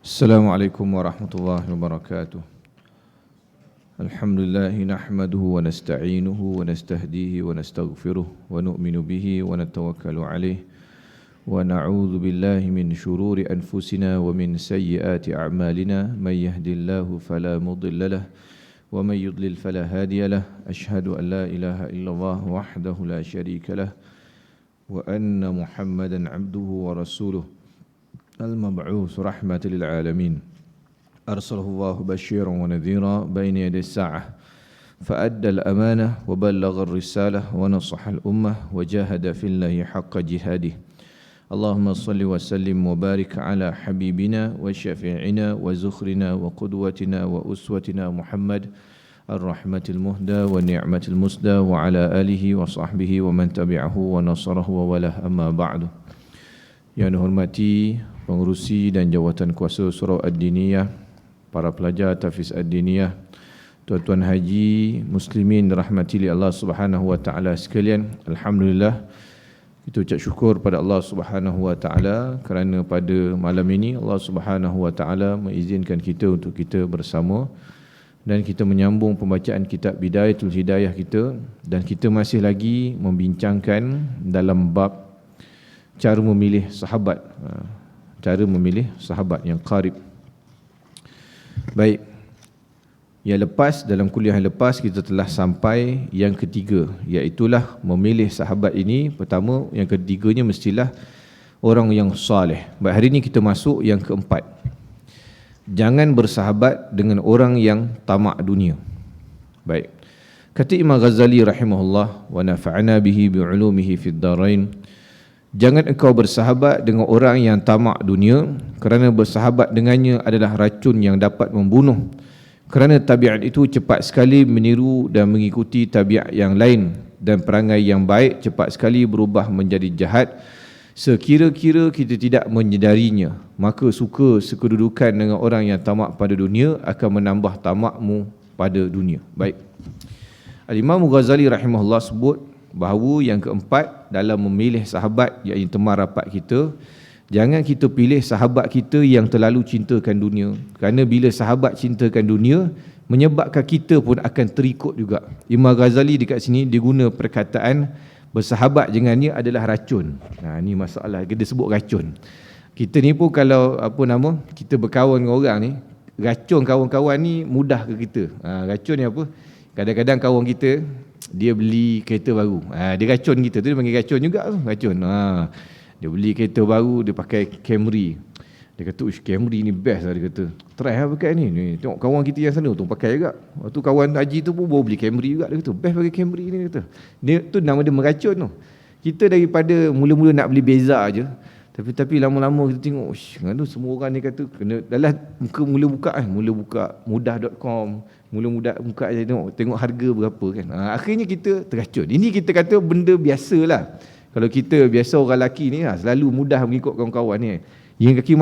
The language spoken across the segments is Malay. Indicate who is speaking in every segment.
Speaker 1: Assalamualaikum warahmatullahi wabarakatuh. Alhamdulillah nahmaduhu wa nasta'inuhu wa nastahdihi wa nastaghfiruh wa nu'minu bihi wa natawakkalu alaih wa na'udzu billahi min shururi anfusina wa min sayyiati a'malina may yahdihillahu fala mudilla lahu wa may yudlil fala hadiya lahu asyhadu an la ilaha illallah wahdahu la syarika lahu wa anna Muhammadan 'abduhu wa rasuluh المبعوث رحمة للعالمين أرسله الله بشيرا ونذيرا بين يدي الساعة فأدى الأمانة وبلغ الرسالة ونصح الأمة وجاهد في الله حق جهاده اللهم صل وسلم وبارك على حبيبنا وشفيعنا وزخرنا وقدوتنا وأسوتنا محمد الرحمة المهدى والنعمة المسدى وعلى آله وصحبه ومن تبعه ونصره ووله أما بعد. Yang dihormati pengurusi dan jawatan kuasa surau Ad-Diniyah, para pelajar Tahfiz Ad-Diniyah, tuan-tuan haji, muslimin dirahmati oleh Allah Subhanahu wa taala sekalian. Alhamdulillah, kita ucap syukur pada Allah Subhanahu wa taala kerana pada malam ini Allah Subhanahu wa taala mengizinkan kita untuk kita bersama dan kita menyambung pembacaan kitab Bidayatul Hidayah kita, dan kita masih lagi membincangkan dalam bab cara memilih sahabat, cara memilih sahabat yang qarib. Baik, yang lepas, dalam kuliah yang lepas kita telah sampai yang ketiga, iaitulah memilih sahabat ini. Pertama, yang ketiganya mestilah orang yang saleh. Baik, hari ini kita masuk yang keempat. Jangan bersahabat dengan orang yang tamak dunia. Baik, kata Imam Ghazali rahimahullah, wa nafa'ana bihi bi'ulumihi fid darain, jangan engkau bersahabat dengan orang yang tamak dunia, kerana bersahabat dengannya adalah racun yang dapat membunuh. Kerana tabiat itu cepat sekali meniru dan mengikuti tabiat yang lain, dan perangai yang baik cepat sekali berubah menjadi jahat. Sekira-kira kita tidak menyedarinya, maka suka sekedudukan dengan orang yang tamak pada dunia akan menambah tamakmu pada dunia. Baik, Al-Imam Ghazali rahimahullah sebut bahawa yang keempat dalam memilih sahabat, iaitu teman rapat kita, jangan kita pilih sahabat kita yang terlalu cintakan dunia. Kerana bila sahabat cintakan dunia, menyebabkan kita pun akan terikut juga. Imam Ghazali dekat sini dia guna perkataan bersahabat dengannya adalah racun. Ini masalah, dia sebut racun. Kita ni pun kalau kita berkawan dengan orang ni, racun kawan-kawan ni mudah ke kita. Racun ni apa? Kadang-kadang kawan kita dia beli kereta baru, dia racun kita tu, dia panggil racun juga tu, racun. Dia beli kereta baru, dia pakai Camry. Dia kata, Camry ni best lah, dia kata. Try lah pakai ni. Tengok kawan kita yang sana tu pakai juga. Waktu kawan haji tu pun baru beli Camry juga, dia kata, best pakai Camry ni, dia kata. Dia tu nama dia meracun tu. Kita daripada mula-mula nak beli Beza je, tapi lama-lama kita tengok, semua orang ni kata kena dalam mula buka mudah.com, mula buka je, tengok harga berapa kan. Akhirnya kita teracun. Ini kita kata benda biasalah. Kalau kita biasa orang lelaki ni selalu mudah mengikut kawan-kawan ni. Yang kaki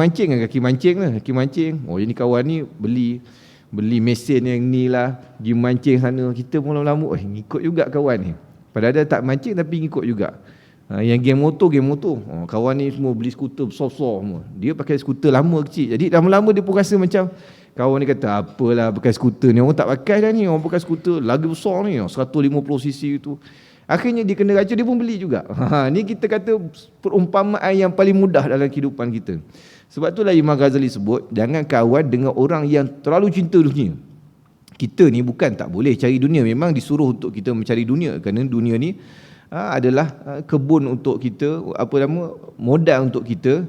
Speaker 1: mancing lah. Ini kawan ni beli mesin yang ni lah, pergi mancing sana. Kita pun lama-lama ngikut juga kawan ni. Padahal tak mancing tapi ngikut juga. Yang game motor, kawan ni semua beli skuter besar-besar semua. Dia pakai skuter lama kecil. Jadi lama-lama dia pun rasa macam, kawan ni kata, apalah pakai skuter ni, orang tak pakai dah ni, orang pakai skuter lagi besar ni, 150cc tu. Akhirnya dia kena racun, dia pun beli juga. Ni kita kata perumpamaan yang paling mudah dalam kehidupan kita. Sebab itulah Imam Ghazali sebut, jangan kawan dengan orang yang terlalu cinta dunia. Kita ni bukan tak boleh cari dunia, memang disuruh untuk kita mencari dunia, kerana dunia ni adalah kebun untuk kita, modal untuk kita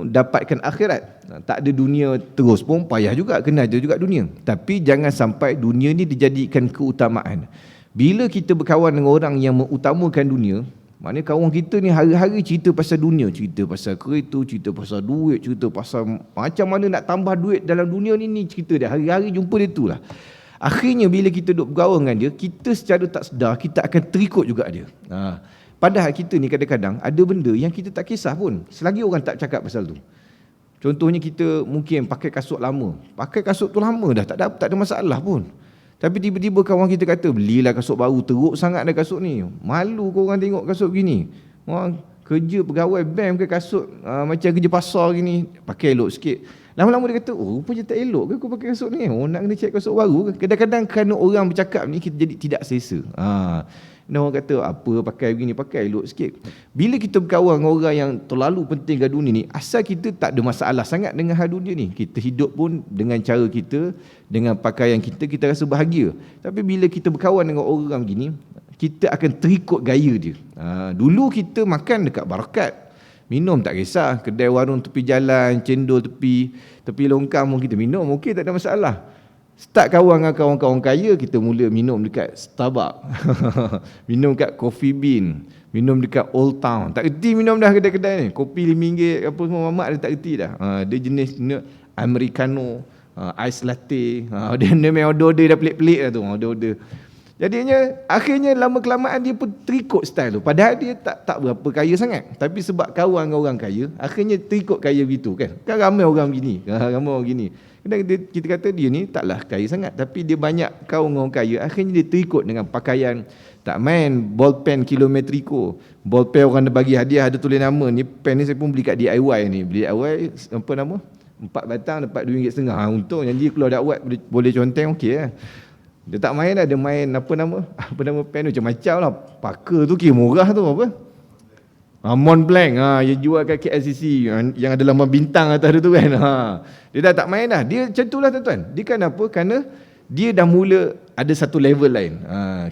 Speaker 1: dapatkan akhirat. Tak ada dunia terus pun payah juga, kena ada juga dunia. Tapi jangan sampai dunia ni dijadikan keutamaan. Bila kita berkawan dengan orang yang mengutamakan dunia, maknanya kawan kita ni hari-hari cerita pasal dunia, cerita pasal kereta, cerita pasal duit, cerita pasal macam mana nak tambah duit dalam dunia ni cerita dia. Hari-hari jumpa dia tu lah. Akhirnya bila kita duduk bergaul dengan dia, kita secara tak sedar kita akan terikut juga dia. Padahal kita ni kadang-kadang ada benda yang kita tak kisah pun, selagi orang tak cakap pasal tu. Contohnya kita mungkin pakai kasut lama. Pakai kasut tu lama dah, tak ada masalah pun. Tapi tiba-tiba kawan kita kata, belilah kasut baru, teruk sangat dah kasut ni. Malu kau orang tengok kasut begini. kerja pegawai bank ke kasut macam kerja pasar gini, pakai elok sikit. Lama-lama dia kata, oh rupanya tak elok ke aku pakai kasut ni, nak kena cek kasut baru ke. Kadang-kadang kerana orang bercakap ni, kita jadi tidak selesa. Dan orang kata, apa pakai begini, pakai elok sikit. Bila kita berkawan dengan orang yang terlalu penting kat dunia ni, asal kita tak ada masalah sangat dengan hal dunia ni. Kita hidup pun dengan cara kita, dengan pakaian kita, kita rasa bahagia. Tapi bila kita berkawan dengan orang gini, kita akan terikut gaya dia. Dulu kita makan dekat Barakat, minum tak kisah, kedai warung tepi jalan, cendol tepi longkang pun kita minum, okey, tak ada masalah. Start kawan dengan kawan-kawan kaya, kita mula minum dekat Starbucks, minum dekat Coffee Bean, minum dekat Old Town. Tak reti minum dah kedai-kedai ni, kopi RM5 apa semua, mamak dia tak reti dah. Dia jenis Americano, ice latte, dia memang order dah pelik-pelik dah tu, order. Jadinya akhirnya lama-kelamaan dia pun terikut style tu. Padahal dia tak berapa kaya sangat. Tapi sebab kawan dengan orang kaya, akhirnya terikut kaya begitu kan. Kan ramai orang gini. Kadang kita kata dia ni taklah kaya sangat, tapi dia banyak kawan dengan orang kaya, akhirnya dia terikut dengan pakaian. Tak main ballpen Kilometrico. Ballpen orang dah bagi hadiah, ada tulis nama. Ni pen ni saya pun beli kat DIY ni. Beli DIY, apa nama? 4 batang dapat RM2.5. Untung yang dia keluar dakwat boleh conteng, okey lah. Dia tak main dah, dia main apa nama pen tu macam-macam lah. Parker tu kira murah tu apa? Mont Blanc, dia jual kat KLCC yang ada lambang bintang atas dia tu kan. Dia dah tak main dah. Dia macam tu lah tuan-tuan. Dia kan apa? Kerana dia dah mula ada satu level lain.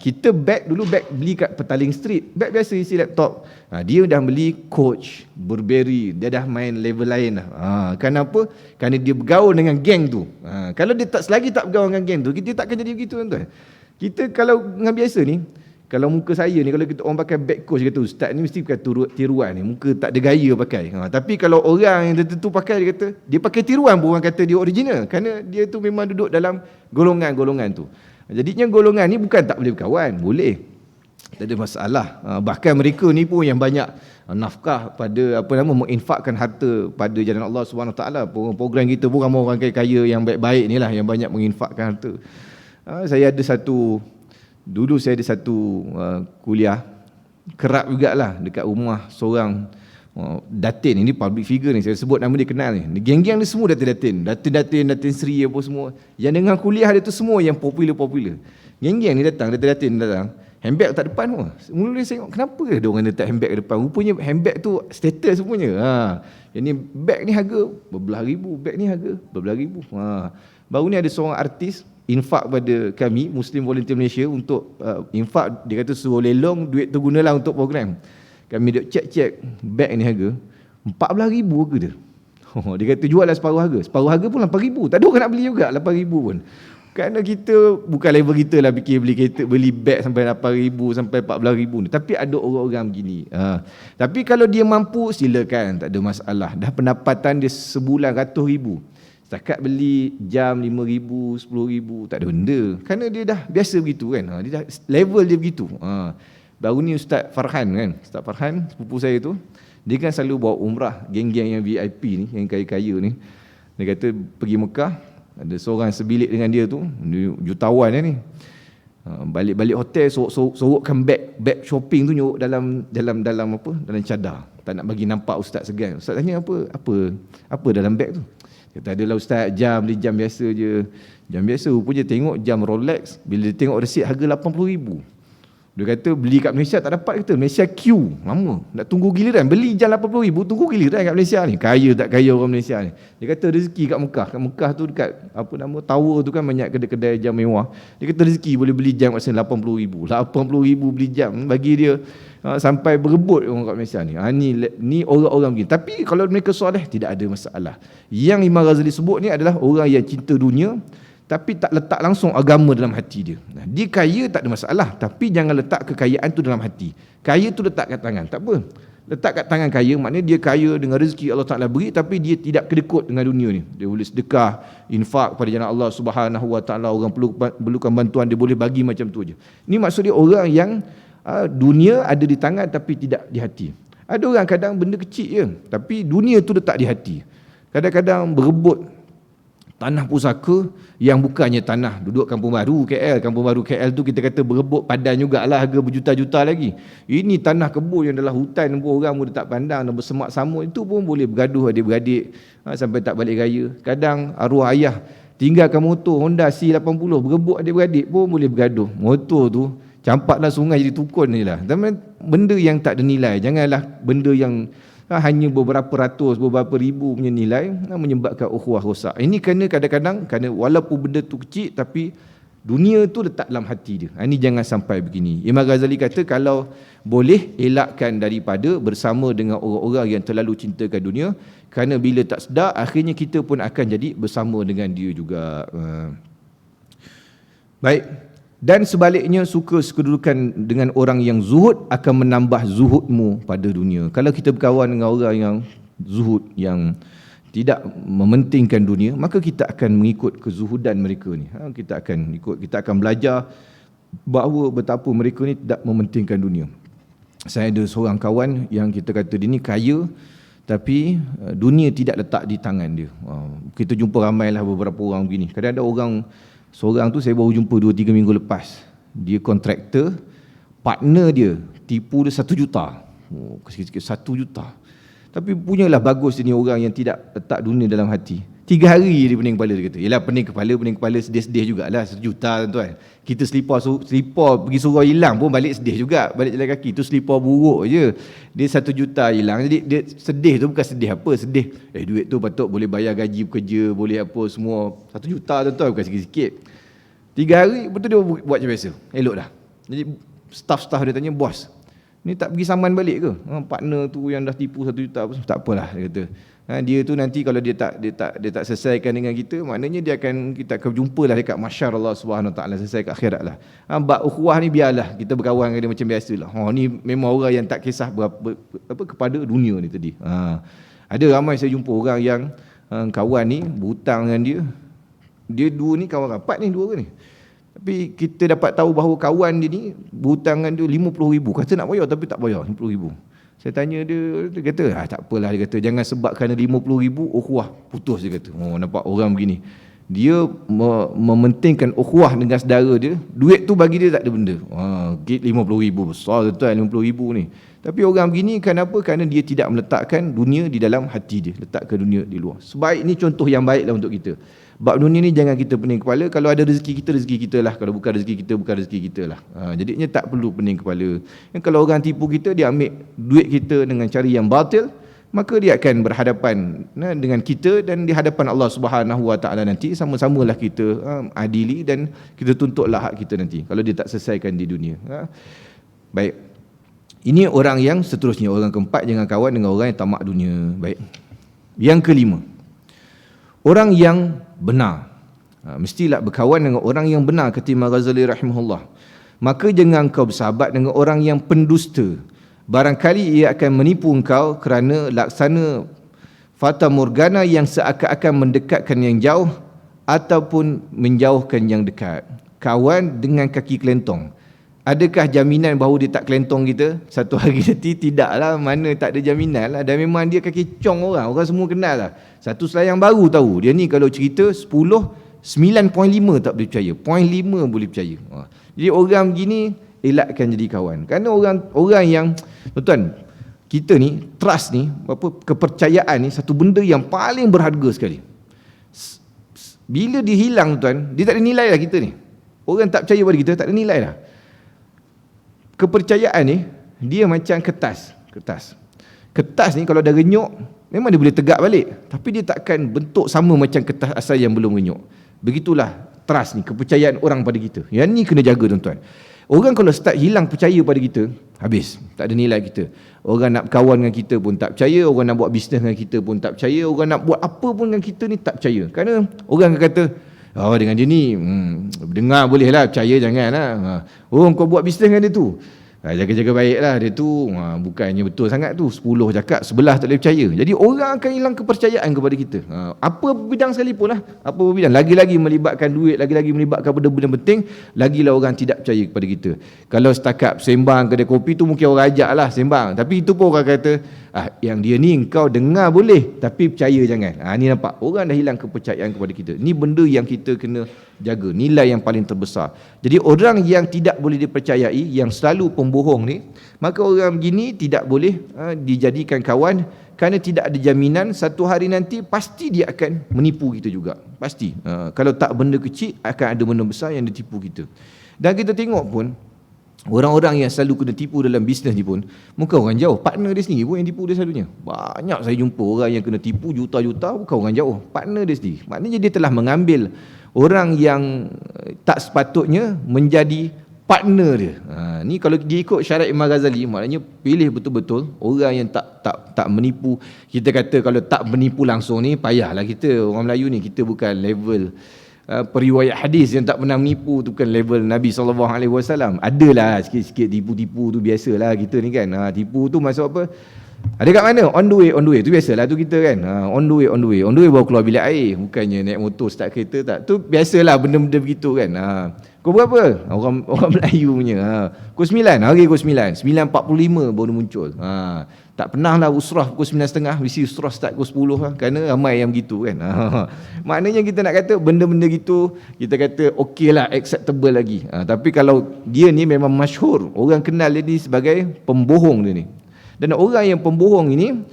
Speaker 1: Kita dulu beli kat Petaling Street, beg biasa isi laptop. Dia dah beli Coach, Burberry, dia dah main level lain dah. Kenapa? Kerana dia bergaul dengan geng tu. Kalau dia selagi tak bergaul dengan geng tu, kita takkan jadi begitu tuan-tuan. Kita kalau dengan biasa ni, kalau muka saya ni, kalau kita orang pakai beg Coach, kata ustaz ni mesti pakai tiruan ni, muka tak ada gaya pakai. Tapi kalau orang yang tertentu pakai, dia kata dia pakai tiruan pun orang kata dia original, kerana dia tu memang duduk dalam golongan-golongan tu. Jadinya golongan ni bukan tak boleh berkawan, boleh, tak ada masalah. Bahkan mereka ni pun yang banyak nafkah pada menginfakkan harta pada jalan Allah Subhanahu Taala. Program kita pun ramai orang kaya yang baik-baik ni lah yang banyak menginfakkan harta. Dulu saya ada satu kuliah, kerap jugalah dekat rumah seorang Datin, ini public figure ni, saya sebut nama dia kenal ni. Geng-geng ni semua Datin Sri apa semua. Yang dengan kuliah dia tu semua yang popular. Geng-geng ni datang, Datin datang. Handbag tak depan pun. Mula saya tengok kenapa dia orang letak handbag depan. Rupanya handbag tu status semuanya. Yang ni bag ni harga berbelah ribu, bag ni harga berbelah ribu. Baru ni ada seorang artis infak pada kami Muslim Volunteer Malaysia untuk infak, dia kata suruh lelong duit tu gunalah untuk program. Kami duk cek beg ni harga RM14,000 harga dia. Dia kata jual lah separuh harga pun RM8,000. Tak ada orang nak beli juga RM8,000 pun. Kerana kita bukan level kita lah fikir beli beg sampai RM8,000 sampai RM14,000 ni. Tapi ada orang-orang begini. Tapi kalau dia mampu silakan, tak ada masalah. Dah pendapatan dia sebulan RM100,000. Setakat beli jam RM5,000, RM10,000, tak ada benda. Kerana dia dah biasa begitu kan. Dia dah level dia begitu. Baru ni Ustaz Farhan kan. Ustaz Farhan, sepupu saya tu, dia kan selalu bawa umrah geng-geng yang VIP ni, yang kaya-kaya ni. Dia kata pergi Mekah, ada seorang sebilik dengan dia tu, dia jutawan ni. Balik-balik hotel sorokkan beg shopping tu nyuruk dalam cadar. Tak nak bagi nampak ustaz segan. Ustaz tanya apa dalam beg tu? Kata adalah ustaz beli jam biasa je. Jam biasa rupanya tengok jam Rolex, bila dia tengok resit harga RM80,000. Dia kata beli kat Malaysia tak dapat, kata Malaysia queue lama, nak tunggu giliran. Beli jam RM80,000 tunggu giliran kat Malaysia ni. Kaya tak kaya orang Malaysia ni. Dia kata rezeki kat Mekah. Kat Mekah tu dekat tower tu kan banyak kedai-kedai jam mewah. Dia kata rezeki boleh beli jam kat sana RM80,000. RM80,000 beli jam bagi dia sampai berebut orang kat Malaysia ni. Ni orang-orang begini. Tapi kalau mereka soleh tidak ada masalah. Yang Imam Ghazali sebut ni adalah orang yang cinta dunia tapi tak letak langsung agama dalam hati dia. Dia kaya tak ada masalah, tapi jangan letak kekayaan tu dalam hati. Kaya tu letak kat tangan, tak apa. Letak kat tangan kaya, maknanya dia kaya dengan rezeki Allah Ta'ala beri, tapi dia tidak kedekut dengan dunia ni. Dia boleh sedekah, infak pada jalan Allah Subhanahu Wa Ta'ala. Orang perlukan bantuan, dia boleh bagi macam tu je. Ini maksud dia orang yang dunia ada di tangan tapi tidak di hati. Ada orang kadang benda kecil je, tapi dunia tu letak di hati. Kadang-kadang berebut Tanah pusaka yang bukannya tanah duduk Kampung Baru KL. Kampung Baru KL tu kita kata berebut padan jugalah, harga berjuta-juta lagi. Ini tanah kebun yang dalam hutan pun orang pun tak pandang dan bersemak samut, itu pun boleh bergaduh adik-beradik sampai tak balik raya. Kadang arwah ayah tinggalkan motor Honda C80 berebut adik-beradik pun boleh bergaduh. Motor tu campaklah sungai jadi tukun ni lah. Tapi benda yang tak ada nilai, janganlah benda yang hanya beberapa ratus, beberapa ribu punya nilai menyebabkan ukhuwah rosak. Ini kerana kadang-kadang, kerana walaupun benda tu kecil tapi dunia tu letak dalam hati dia. Ini jangan sampai begini. Imam Ghazali kata kalau boleh elakkan daripada bersama dengan orang-orang yang terlalu cintakan dunia, kerana bila tak sedar akhirnya kita pun akan jadi bersama dengan dia juga. Baik. Dan sebaliknya, suka sekedudukan dengan orang yang zuhud akan menambah zuhudmu pada dunia. Kalau kita berkawan dengan orang yang zuhud, yang tidak mementingkan dunia, maka kita akan mengikut kezuhudan mereka ni. Kita akan ikut, kita akan belajar bahawa betapa mereka ni tidak mementingkan dunia. Saya ada seorang kawan yang kita kata dia ni kaya, tapi dunia tidak letak di tangan dia. Kita jumpa ramailah beberapa orang begini. Kadang ada orang, seorang tu saya baru jumpa 2-3 minggu lepas. Dia kontraktor, partner dia tipu dia 1 juta. Sikit-sikit 1 juta. Tapi punyalah bagus dia ni orang yang tidak letak dunia dalam hati. 3 hari dia pening kepala, dia kata. Yelah, pening kepala sedih-sedih jugalah 1 juta tuan. Kita selipar pergi surau hilang pun balik sedih juga. Balik jalan kaki tu selipar buruk je. Dia 1 juta hilang. Jadi dia sedih tu bukan sedih apa, sedih duit tu patut boleh bayar gaji pekerja, boleh apa semua. 1 juta tuan bukan sikit-sikit. 3 hari betul dia buat macam biasa. Elok dah. Jadi staff dia tanya, bos, ni tak pergi saman balik ke? Partner tu yang dah tipu 1 juta, tak apalah, dia kata. Dia tu nanti kalau dia tak selesaikan dengan kita, maknanya kita akan jumpa lah dekat mahsyar Allah Subhanahu Taala, selesai kat akhirat lah. Bab ukhuwah ni biarlah kita berkawan dengan dia macam biasalah. Ni memang orang yang tak kisah apa kepada dunia ni tadi. Ada ramai saya jumpa orang yang kawan ni berhutang dengan dia. Dia dua ni kawan rapat ni, dua ni. Tapi kita dapat tahu bahawa kawan dia ni berhutang dengan dia 50,000. Kata nak bayar tapi tak bayar 50,000. Saya tanya dia kata, tak apalah, dia kata, jangan sebab kerana 50,000 ukhuwah putus, dia kata. Nampak orang begini. Dia mementingkan ukhuwah dengan saudara dia, duit tu bagi dia tak ada benda. 50,000 besar tuan, 50,000 ni. Tapi orang begini kenapa? Kerana dia tidak meletakkan dunia di dalam hati dia, letakkan dunia di luar. Sebaik ni contoh yang baiklah untuk kita. Bab dunia ni jangan kita pening kepala. Kalau ada rezeki kita lah. Kalau bukan rezeki kita, bukan rezeki kita lah. Jadinya tak perlu pening kepala. Kalau orang tipu kita, dia ambil duit kita dengan cara yang batil, maka dia akan berhadapan dengan kita dan di hadapan Allah Subhanahu Wa Taala nanti. Sama-samalah kita adili dan kita tuntutlah hak kita nanti kalau dia tak selesaikan di dunia. Baik. Ini orang yang seterusnya. Orang keempat, jangan kawan dengan orang yang tamak dunia. Baik. Yang kelima, orang yang benar. Mestilah berkawan dengan orang yang benar, kata Imam Ghazali rahimahullah. Maka jangan kau bersahabat dengan orang yang pendusta. Barangkali ia akan menipu engkau kerana laksana fata morgana yang seakan-akan mendekatkan yang jauh ataupun menjauhkan yang dekat. Kawan dengan kaki kelentong. Adakah jaminan bahawa dia tak kelentong kita? Satu hari nanti tidaklah, mana tak ada jaminan lah. Dan memang dia kaki cong orang semua kenal lah. Satu selayang baru tahu, dia ni kalau cerita 10, 9.5 tak boleh percaya, 0.5 boleh percaya. Jadi orang begini elakkan jadi kawan. Kerana orang yang, tuan, kita ni, trust ni, kepercayaan ni satu benda yang paling berharga sekali. Bila dia hilang tuan, dia tak ada nilai lah kita ni. Orang tak percaya pada kita, tak ada nilai lah. Kepercayaan ni dia macam kertas. Kertas ni kalau dah renyuk memang dia boleh tegak balik, tapi dia takkan bentuk sama macam kertas asal yang belum renyuk. Begitulah trust ni, kepercayaan orang pada kita. Yang ni kena jaga tuan-tuan. Orang kalau start hilang percaya pada kita, habis, tak ada nilai kita. Orang nak berkawan dengan kita pun tak percaya, orang nak buat bisnes dengan kita pun tak percaya, orang nak buat apa pun dengan kita ni tak percaya. Kerana orang akan kata, dengan dia ni dengar boleh lah, percaya jangan lah. Kau buat bisnes dengan dia tu, jaga-jaga baiklah, dia tu bukannya betul sangat tu, 10 cakap 11 tak boleh percaya. Jadi orang akan hilang kepercayaan kepada kita. Apa bidang sekalipun lah, apa bidang, lagi-lagi melibatkan duit, lagi-lagi melibatkan benda-benda penting, lagilah orang tidak percaya kepada kita. Kalau setakat sembang kedai kopi tu mungkin orang ajak lah sembang, tapi itu pun orang kata yang dia ni engkau dengar boleh tapi percaya jangan. Ni nampak orang dah hilang kepercayaan kepada kita. Ni benda yang kita kena jaga, nilai yang paling terbesar. Jadi orang yang tidak boleh dipercayai, yang selalu pembohong ni, maka orang begini tidak boleh dijadikan kawan, kerana tidak ada jaminan satu hari nanti pasti dia akan menipu kita juga. Pasti. Kalau tak benda kecil, akan ada benda besar yang ditipu kita. Dan kita tengok pun, orang-orang yang selalu kena tipu dalam bisnes ni pun, bukan orang jauh. Partner dia sendiri pun yang tipu dia selalunya. Banyak saya jumpa orang yang kena tipu juta-juta, bukan orang jauh. Partner dia sendiri. Maknanya dia telah mengambil orang yang tak sepatutnya menjadi partner dia. Ni kalau dia ikut syarat Imam Ghazali, maknanya pilih betul-betul orang yang tak menipu. Kita kata kalau tak menipu langsung ni, payahlah kita orang Melayu ni, kita bukan level periwayat hadis yang tak pernah menipu tu, bukan level Nabi SAW. Adalah sikit-sikit tipu-tipu tu, biasalah kita ni kan. Tipu tu maksud apa? Ada kat mana? On the way. Tu biasalah tu kita kan. On the way baru keluar bilik air. Bukannya naik motor start kereta tak. Tu biasalah benda-benda begitu kan. Kau berapa? Orang Melayu punya. Pukul 9. Hari pukul 9. 9.45 baru muncul. Tak pernah lah usrah pukul 9.30. Mesti usrah start pukul 10 lah. Kerana ramai yang begitu kan. Maknanya kita nak kata benda-benda gitu, kita kata okey lah, acceptable lagi. Tapi kalau dia ni memang masyhur, orang kenal dia ni sebagai pembohong dia ni. Dan orang yang pembohong ini,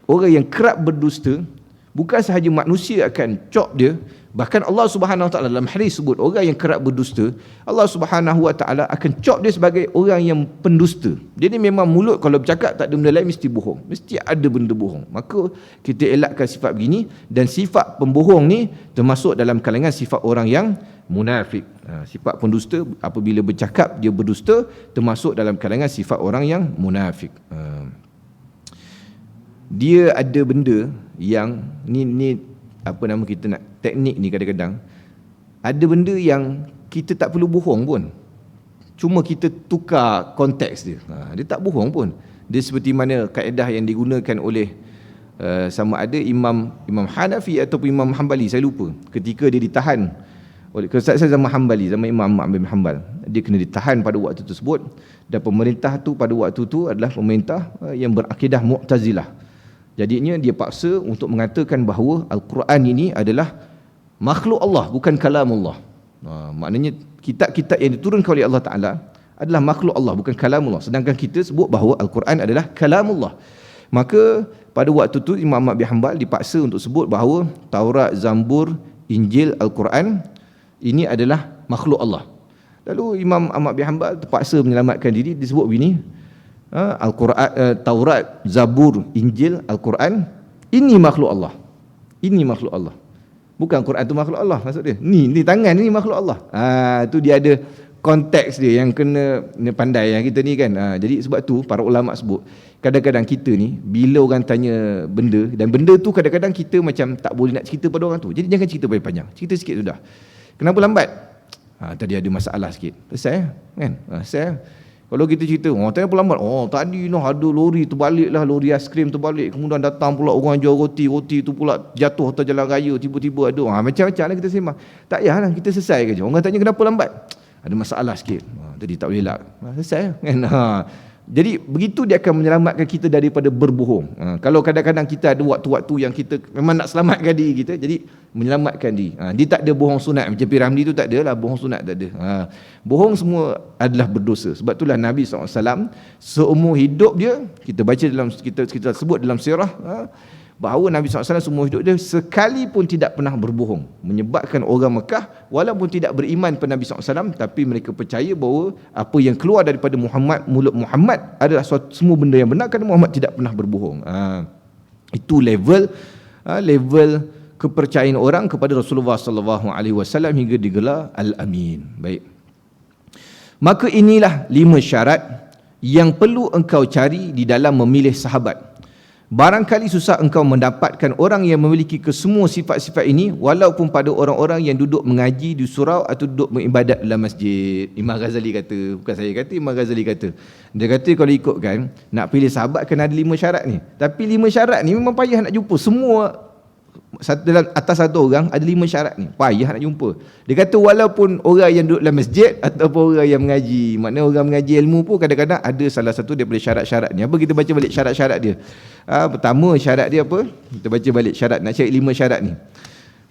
Speaker 1: orang yang kerap berdusta, bukan sahaja manusia akan cop dia, bahkan Allah Subhanahu Wa Taala dalam hadis sebut orang yang kerap berdusta, Allah Subhanahu Wa Taala akan cop dia sebagai orang yang pendusta. Jadi memang mulut kalau bercakap tak ada benda lain mesti bohong, mesti ada benda bohong. Maka kita elakkan sifat begini, dan sifat pembohong ni termasuk dalam kalangan sifat orang yang munafik. Sifat pendusta, apabila bercakap dia berdusta, termasuk dalam kalangan sifat orang yang munafik. Dia ada benda yang ni apa nama kita nak, teknik ni kadang-kadang ada benda yang kita tak perlu bohong pun, cuma kita tukar konteks dia. Dia tak bohong pun. Dia seperti mana kaedah yang digunakan oleh sama ada Imam Hanafi ataupun Imam Hanbali, saya lupa, ketika dia ditahan oleh, saya zaman Hanbali, zaman Imam Ahmad bin Hanbal, dia kena ditahan pada waktu tersebut, dan pemerintah tu pada waktu tu adalah pemerintah yang berakidah Mu'tazilah. Jadinya dia paksa untuk mengatakan bahawa Al-Quran ini adalah makhluk Allah, bukan kalamullah. Maknanya kitab-kitab yang diturunkan oleh Allah Ta'ala adalah makhluk Allah, bukan kalamullah. Sedangkan kita sebut bahawa Al-Quran adalah kalamullah. Maka pada waktu tu Imam Ahmad bin Hanbal dipaksa untuk sebut bahawa Taurat, Zabur, Injil, Al-Quran ini adalah makhluk Allah. Lalu Imam Ahmad bin Hanbal terpaksa menyelamatkan diri, disebut begini, Al-Quran, Taurat, Zabur, Injil, Al-Quran ini makhluk Allah. Ini makhluk Allah. Bukan Quran tu makhluk Allah maksud dia. Ni tangan ni makhluk Allah. Tu dia ada konteks dia yang kena pandai yang kita ni kan. Jadi sebab tu para ulama sebut, kadang-kadang kita ni bila orang tanya benda, dan benda tu kadang-kadang kita macam tak boleh nak cerita pada orang tu. Jadi jangan cerita panjang. Cerita sikit sudah. Kenapa lambat? Tadi ada masalah sikit. Selesai kan? Selesai. Kalau kita cerita, tanya apa lambat? Tadi ada lori terbalik lah, lori aiskrim terbalik. Kemudian datang pula orang jual roti tu pula jatuh atas jalan raya, tiba-tiba ada. Macam-macam lah kita sembang. Tak payahlah, kita selesai kerja. Orang tanya kenapa lambat? Ada masalah sikit. Tadi tak boleh lah. Selesai kan? Jadi begitu dia akan menyelamatkan kita daripada berbohong. Kalau kadang-kadang kita ada waktu-waktu yang kita memang nak selamatkan diri kita, jadi menyelamatkan diri. Dia tak ada bohong sunat macam Piramli tu, tak ada lah bohong sunat, tak ada. Bohong semua adalah berdosa. Sebab itulah Nabi SAW seumur hidup dia, kita baca dalam kita sebut dalam sirah, bahawa Nabi SAW semua hidup dia sekali pun tidak pernah berbohong, menyebabkan orang Mekah walaupun tidak beriman pada Nabi SAW, tapi mereka percaya bahawa apa yang keluar daripada mulut Muhammad adalah semua benda yang benar, kerana Muhammad tidak pernah berbohong. Itu level kepercayaan orang kepada Rasulullah SAW hingga digelar Al-Amin. Baik. Maka inilah 5 syarat yang perlu engkau cari di dalam memilih sahabat. Barangkali susah engkau mendapatkan orang yang memiliki kesemua sifat-sifat ini, walaupun pada orang-orang yang duduk mengaji di surau atau duduk beribadat dalam masjid. Imam Ghazali kata, bukan saya kata, Imam Ghazali kata. Dia kata kalau ikutkan, nak pilih sahabat kena ada 5 syarat ni. Tapi 5 syarat ni memang payah nak jumpa. Semua
Speaker 2: dalam atas satu orang ada 5 syarat ni. Payah nak jumpa. Dia kata walaupun orang yang duduk dalam masjid ataupun orang yang mengaji, maknanya orang mengaji ilmu pun kadang-kadang ada salah satu daripada syarat-syarat ni. Apa kita baca balik syarat-syarat dia? Pertama syarat dia apa? Kita baca balik syarat, nak cari 5 syarat ni.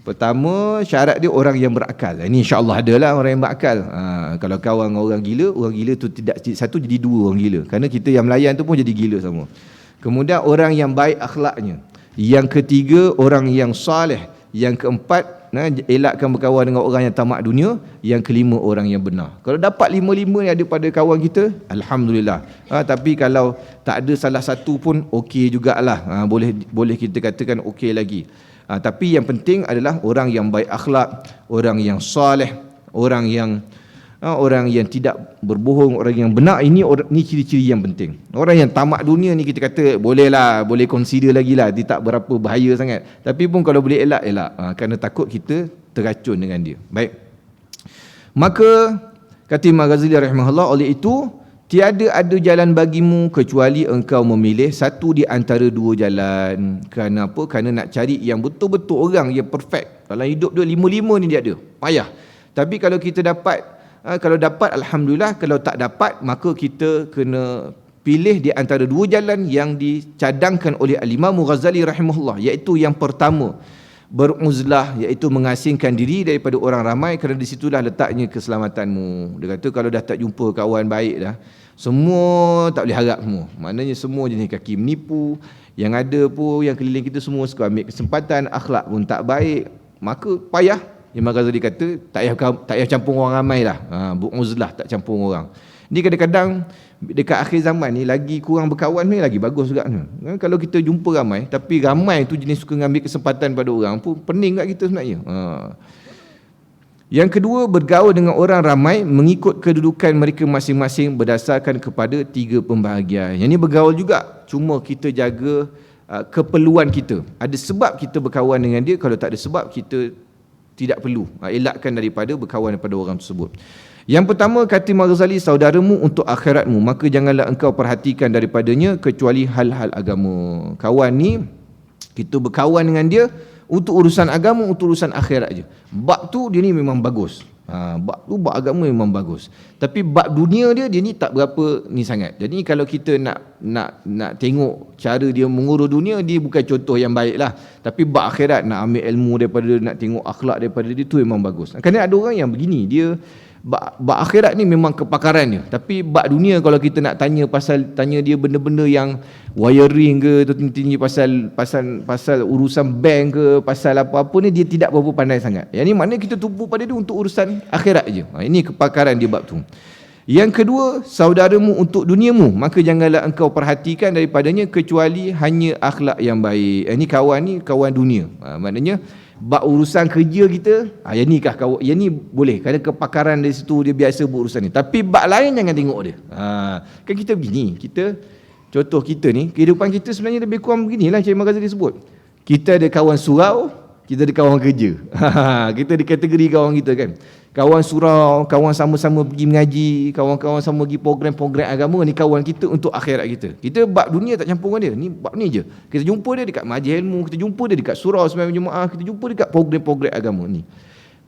Speaker 2: Pertama syarat dia orang yang berakal. Ini insya-Allah adalah orang yang berakal. Kalau kawan orang gila tu tidak satu jadi 2 orang gila. Kerana kita yang melayan tu pun jadi gila sama. Kemudian orang yang baik akhlaknya. Yang ketiga orang yang soleh. Yang keempat elakkan berkawan dengan orang yang tamak dunia. Yang kelima orang yang benar. Kalau dapat 5-5 yang ada pada kawan kita, alhamdulillah. Tapi kalau tak ada salah satu pun okey jugalah. Boleh kita katakan okey lagi. Tapi yang penting adalah orang yang baik akhlak, orang yang soleh, orang yang tidak berbohong, orang yang benar. Ini ciri-ciri yang penting. Orang yang tamak dunia ni kita kata boleh consider lagi lah, dia tak berapa bahaya sangat. Tapi pun kalau boleh elak, kerana takut kita teracun dengan dia. Baik. Maka kata Imam Ghazali rahimahullah, oleh itu tiada ada jalan bagimu kecuali engkau memilih satu di antara 2 jalan. Kerana apa? Kerana nak cari yang betul-betul orang yang perfect. Dalam hidup dia 5-5 ni dia ada. Payah. Tapi kalau kita dapat, kalau dapat alhamdulillah, kalau tak dapat maka kita kena pilih di antara 2 jalan yang dicadangkan oleh Al-Imam Ghazali rahimahullah, iaitu yang pertama beruzlah, iaitu mengasingkan diri daripada orang ramai, kerana di situlah letaknya keselamatanmu. Dia kata kalau dah tak jumpa kawan baik dah, semua tak boleh harap semua. Maknanya semua jenis kaki menipu, yang ada pun yang keliling kita semua suka ambil kesempatan, akhlak pun tak baik, maka payah. Imam Ghazali kata tak payah campur orang ramai lah. Beruzlah, tak campur orang. Ni kadang-kadang dekat akhir zaman ni lagi kurang berkawan ni lagi bagus juga. Kalau kita jumpa ramai, tapi ramai tu jenis suka ngambil kesempatan pada orang pun pening kat kita sebenarnya. Yang kedua, bergaul dengan orang ramai mengikut kedudukan mereka masing-masing berdasarkan kepada 3 pembahagian. Yang ni bergaul juga, cuma kita jaga keperluan kita. Ada sebab kita berkawan dengan dia, kalau tak ada sebab kita tidak perlu. Elakkan daripada berkawan daripada orang tersebut. Yang pertama kata Imam Ghazali, saudaramu untuk akhiratmu, maka janganlah engkau perhatikan daripadanya kecuali hal-hal agama. Kawan ni kita berkawan dengan dia untuk urusan agama, untuk urusan akhirat je. Bab tu dia ni memang bagus. Bab agama memang bagus. Tapi bab dunia dia ni tak berapa ni sangat. Jadi kalau kita nak tengok cara dia mengurus dunia, dia bukan contoh yang baik lah. Tapi bab akhirat, nak ambil ilmu daripada, nak tengok akhlak daripada dia, tu memang bagus. Kerana ada orang yang begini, dia bab akhirat ni memang kepakaran dia. Tapi bab dunia kalau kita nak tanya dia benda-benda yang wiring ke, atau tinggi pasal urusan bank ke, pasal apa-apa ni, dia tidak berapa pandai sangat. Yang ni maknanya kita tumpu pada dia untuk urusan akhirat je. Ini kepakaran dia bab tu. Yang kedua, saudaramu untuk duniamu, maka janganlah engkau perhatikan daripadanya kecuali hanya akhlak yang baik. Ini kawan dunia. Maknanya bab urusan kerja kita, yang ni kah kawan, yang ni boleh kerana kepakaran dari situ, dia biasa berurusan ni. Tapi bab lain jangan tengok dia. Kan kita begini, contoh kita ni, kehidupan kita sebenarnya lebih kurang beginilah Cik Imam Ghazali sebut. Kita ada kawan surau, kita ada kawan kerja. Kita ada kategori kawan kita kan. Kawan surau, kawan sama-sama pergi mengaji, kawan-kawan sama pergi program-program agama, ni kawan kita untuk akhirat kita. Kita bab dunia tak campur dengan dia. Ni bab ni je. Kita jumpa dia dekat majlis ilmu, kita jumpa dia dekat surau sembahyang Jumaat, kita jumpa dia dekat program-program agama ni.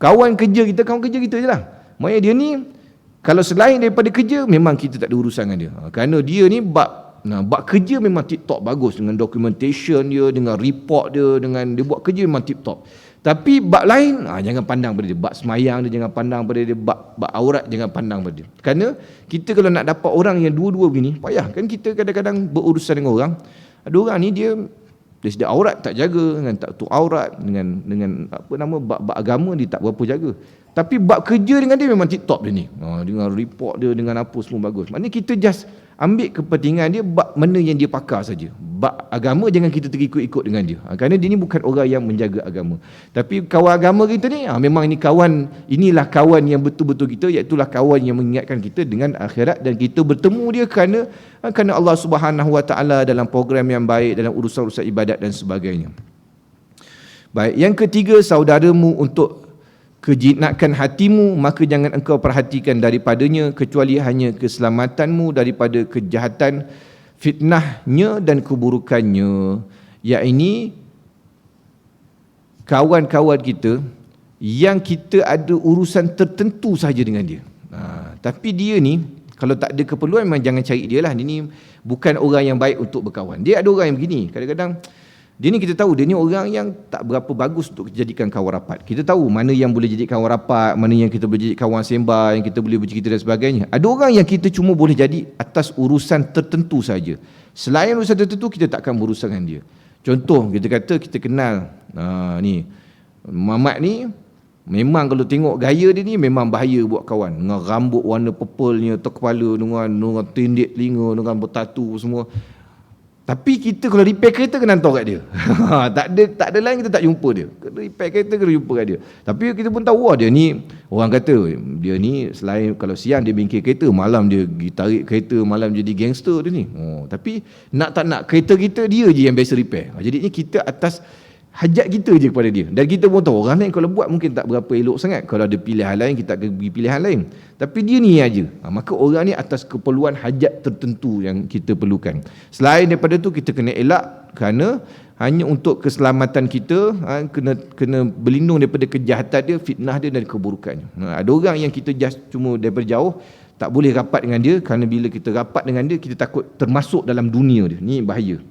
Speaker 2: Kawan kerja kita je lah. Maksudnya dia ni kalau selain daripada kerja, memang kita tak ada urusan dengan dia. Kerana dia ni bab kerja memang tip-top bagus, dengan documentation dia, dengan report dia, dengan dia buat kerja memang tip-top. Tapi bab lain, jangan pandang pada dia. Bab semayang dia jangan pandang pada dia, bab aurat jangan pandang pada dia. Kerana kita kalau nak dapat orang yang dua-dua begini, payah. Kan kita kadang-kadang berurusan dengan orang, ada orang ni dia segi aurat tak jaga, dengan tak tu aurat, dengan bab agama dia tak berapa jaga. Tapi bab kerja dengan dia memang tip-top dia ni. Dengan report dia, dengan apa semua bagus. Maknanya kita just ambil kepentingan dia, bab mana yang dia pakar saja. Bab agama jangan kita terikut-ikut dengan dia. Kerana dia ni bukan orang yang menjaga agama. Tapi kawan agama kita ni, memang inilah kawan yang betul-betul kita, iaitulah kawan yang mengingatkan kita dengan akhirat, dan kita bertemu dia kerana Allah Subhanahu Wa Taala dalam program yang baik, dalam urusan-urusan ibadat dan sebagainya. Baik, yang ketiga, saudaramu untuk kejinakan hatimu, maka jangan engkau perhatikan daripadanya kecuali hanya keselamatanmu daripada kejahatan, fitnahnya dan keburukannya. Yakni kawan-kawan kita yang kita ada urusan tertentu saja dengan dia. Tapi dia ni kalau tak ada keperluan memang jangan cari dia lah. Dia ni bukan orang yang baik untuk berkawan. Dia ada orang yang begini, kadang-kadang dia ni kita tahu dia ni orang yang tak berapa bagus untuk dijadikan kawan rapat. Kita tahu mana yang boleh jadi kawan rapat, mana yang kita boleh jadi kawan sembah, yang kita boleh bercerita dan sebagainya. Ada orang yang kita cuma boleh jadi atas urusan tertentu saja. Selain urusan tertentu kita takkan berurusan dengan dia. Contoh kita kata kita kenal ni Muhammad ni, memang kalau tengok gaya dia ni memang bahaya buat kawan. Dengan rambut warna purple-nya, atas kepala dengan tindik telinga, dengan bertatu semua. Tapi kita kalau repair kereta kena hantar kat dia. tak ada lain, kita tak jumpa dia. Kena repair kereta kena jumpa kat dia. Tapi kita pun tahu dia ni, orang kata dia ni selain kalau siang dia bengkel kereta, malam dia pergi tarik kereta, malam jadi gangster dia ni. Tapi nak tak nak kereta kita dia je yang biasa repair. Jadinya kita atas hajat kita je kepada dia. Dan kita pun tahu orang lain kalau buat mungkin tak berapa elok sangat. Kalau ada pilihan lain kita akan pergi pilihan lain. Tapi dia ni aja. Maka orang ni atas keperluan hajat tertentu yang kita perlukan. Selain daripada tu kita kena elak kerana hanya untuk keselamatan kita, kena berlindung daripada kejahatan dia, fitnah dia dan keburukannya. Ada orang yang kita just cuma daripada jauh tak boleh rapat dengan dia kerana bila kita rapat dengan dia kita takut termasuk dalam dunia dia. Ni bahaya.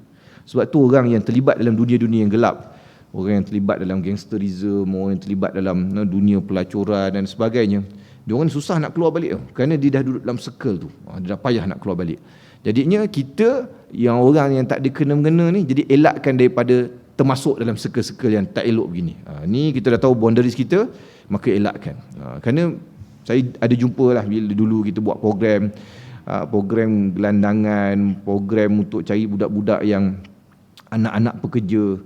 Speaker 2: Sebab tu orang yang terlibat dalam dunia-dunia yang gelap, orang yang terlibat dalam gangsterism, orang yang terlibat dalam dunia pelacuran dan sebagainya, dia orang susah nak keluar balik kerana dia dah duduk dalam circle tu. Dia dah payah nak keluar balik. Jadinya kita yang orang yang tak ada kena-mengena ni, jadi elakkan daripada termasuk dalam circle-circle yang tak elok begini. Ni kita dah tahu boundaries kita, maka elakkan. Kerana saya ada jumpa lah bila dulu kita buat program gelandangan, program untuk cari budak-budak yang anak-anak pekerja,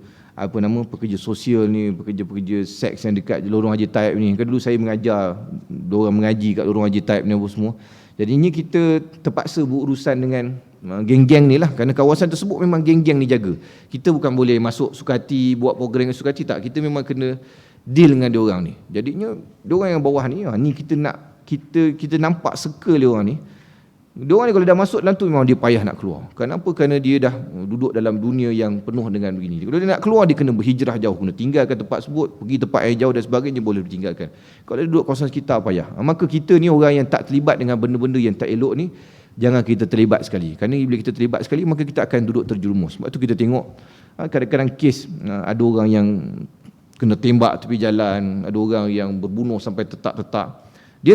Speaker 2: pekerja sosial ni, pekerja-pekerja seks yang dekat lorong Haji Taib ni. Kan dulu saya mengajar, diorang mengaji kat lorong Haji Taib ni apa semua. Jadinya kita terpaksa berurusan dengan geng-geng ni lah, kerana kawasan tersebut memang geng-geng ni jaga. Kita bukan boleh masuk suka hati, buat program dengan suka hati, tak. Kita memang kena deal dengan diorang ni. Jadinya diorang yang bawah ni, ni kita nak, kita nampak circle diorang ni. Diorang ni kalau dah masuk dalam tu memang dia payah nak keluar. Kenapa? Kerana dia dah duduk dalam dunia yang penuh dengan begini. Kalau dia nak keluar, dia kena berhijrah jauh, kena tinggalkan tempat tersebut, pergi tempat yang jauh dan sebagainya, boleh ditinggalkan. Kalau dia duduk kawasan sekitar, payah. Maka kita ni orang yang tak terlibat dengan benda-benda yang tak elok ni, jangan kita terlibat sekali. Kerana bila kita terlibat sekali, maka kita akan duduk terjerumus. Sebab tu kita tengok kadang-kadang kes, ada orang yang kena tembak tepi jalan, ada orang yang berbunuh sampai tetak-tetak. Dia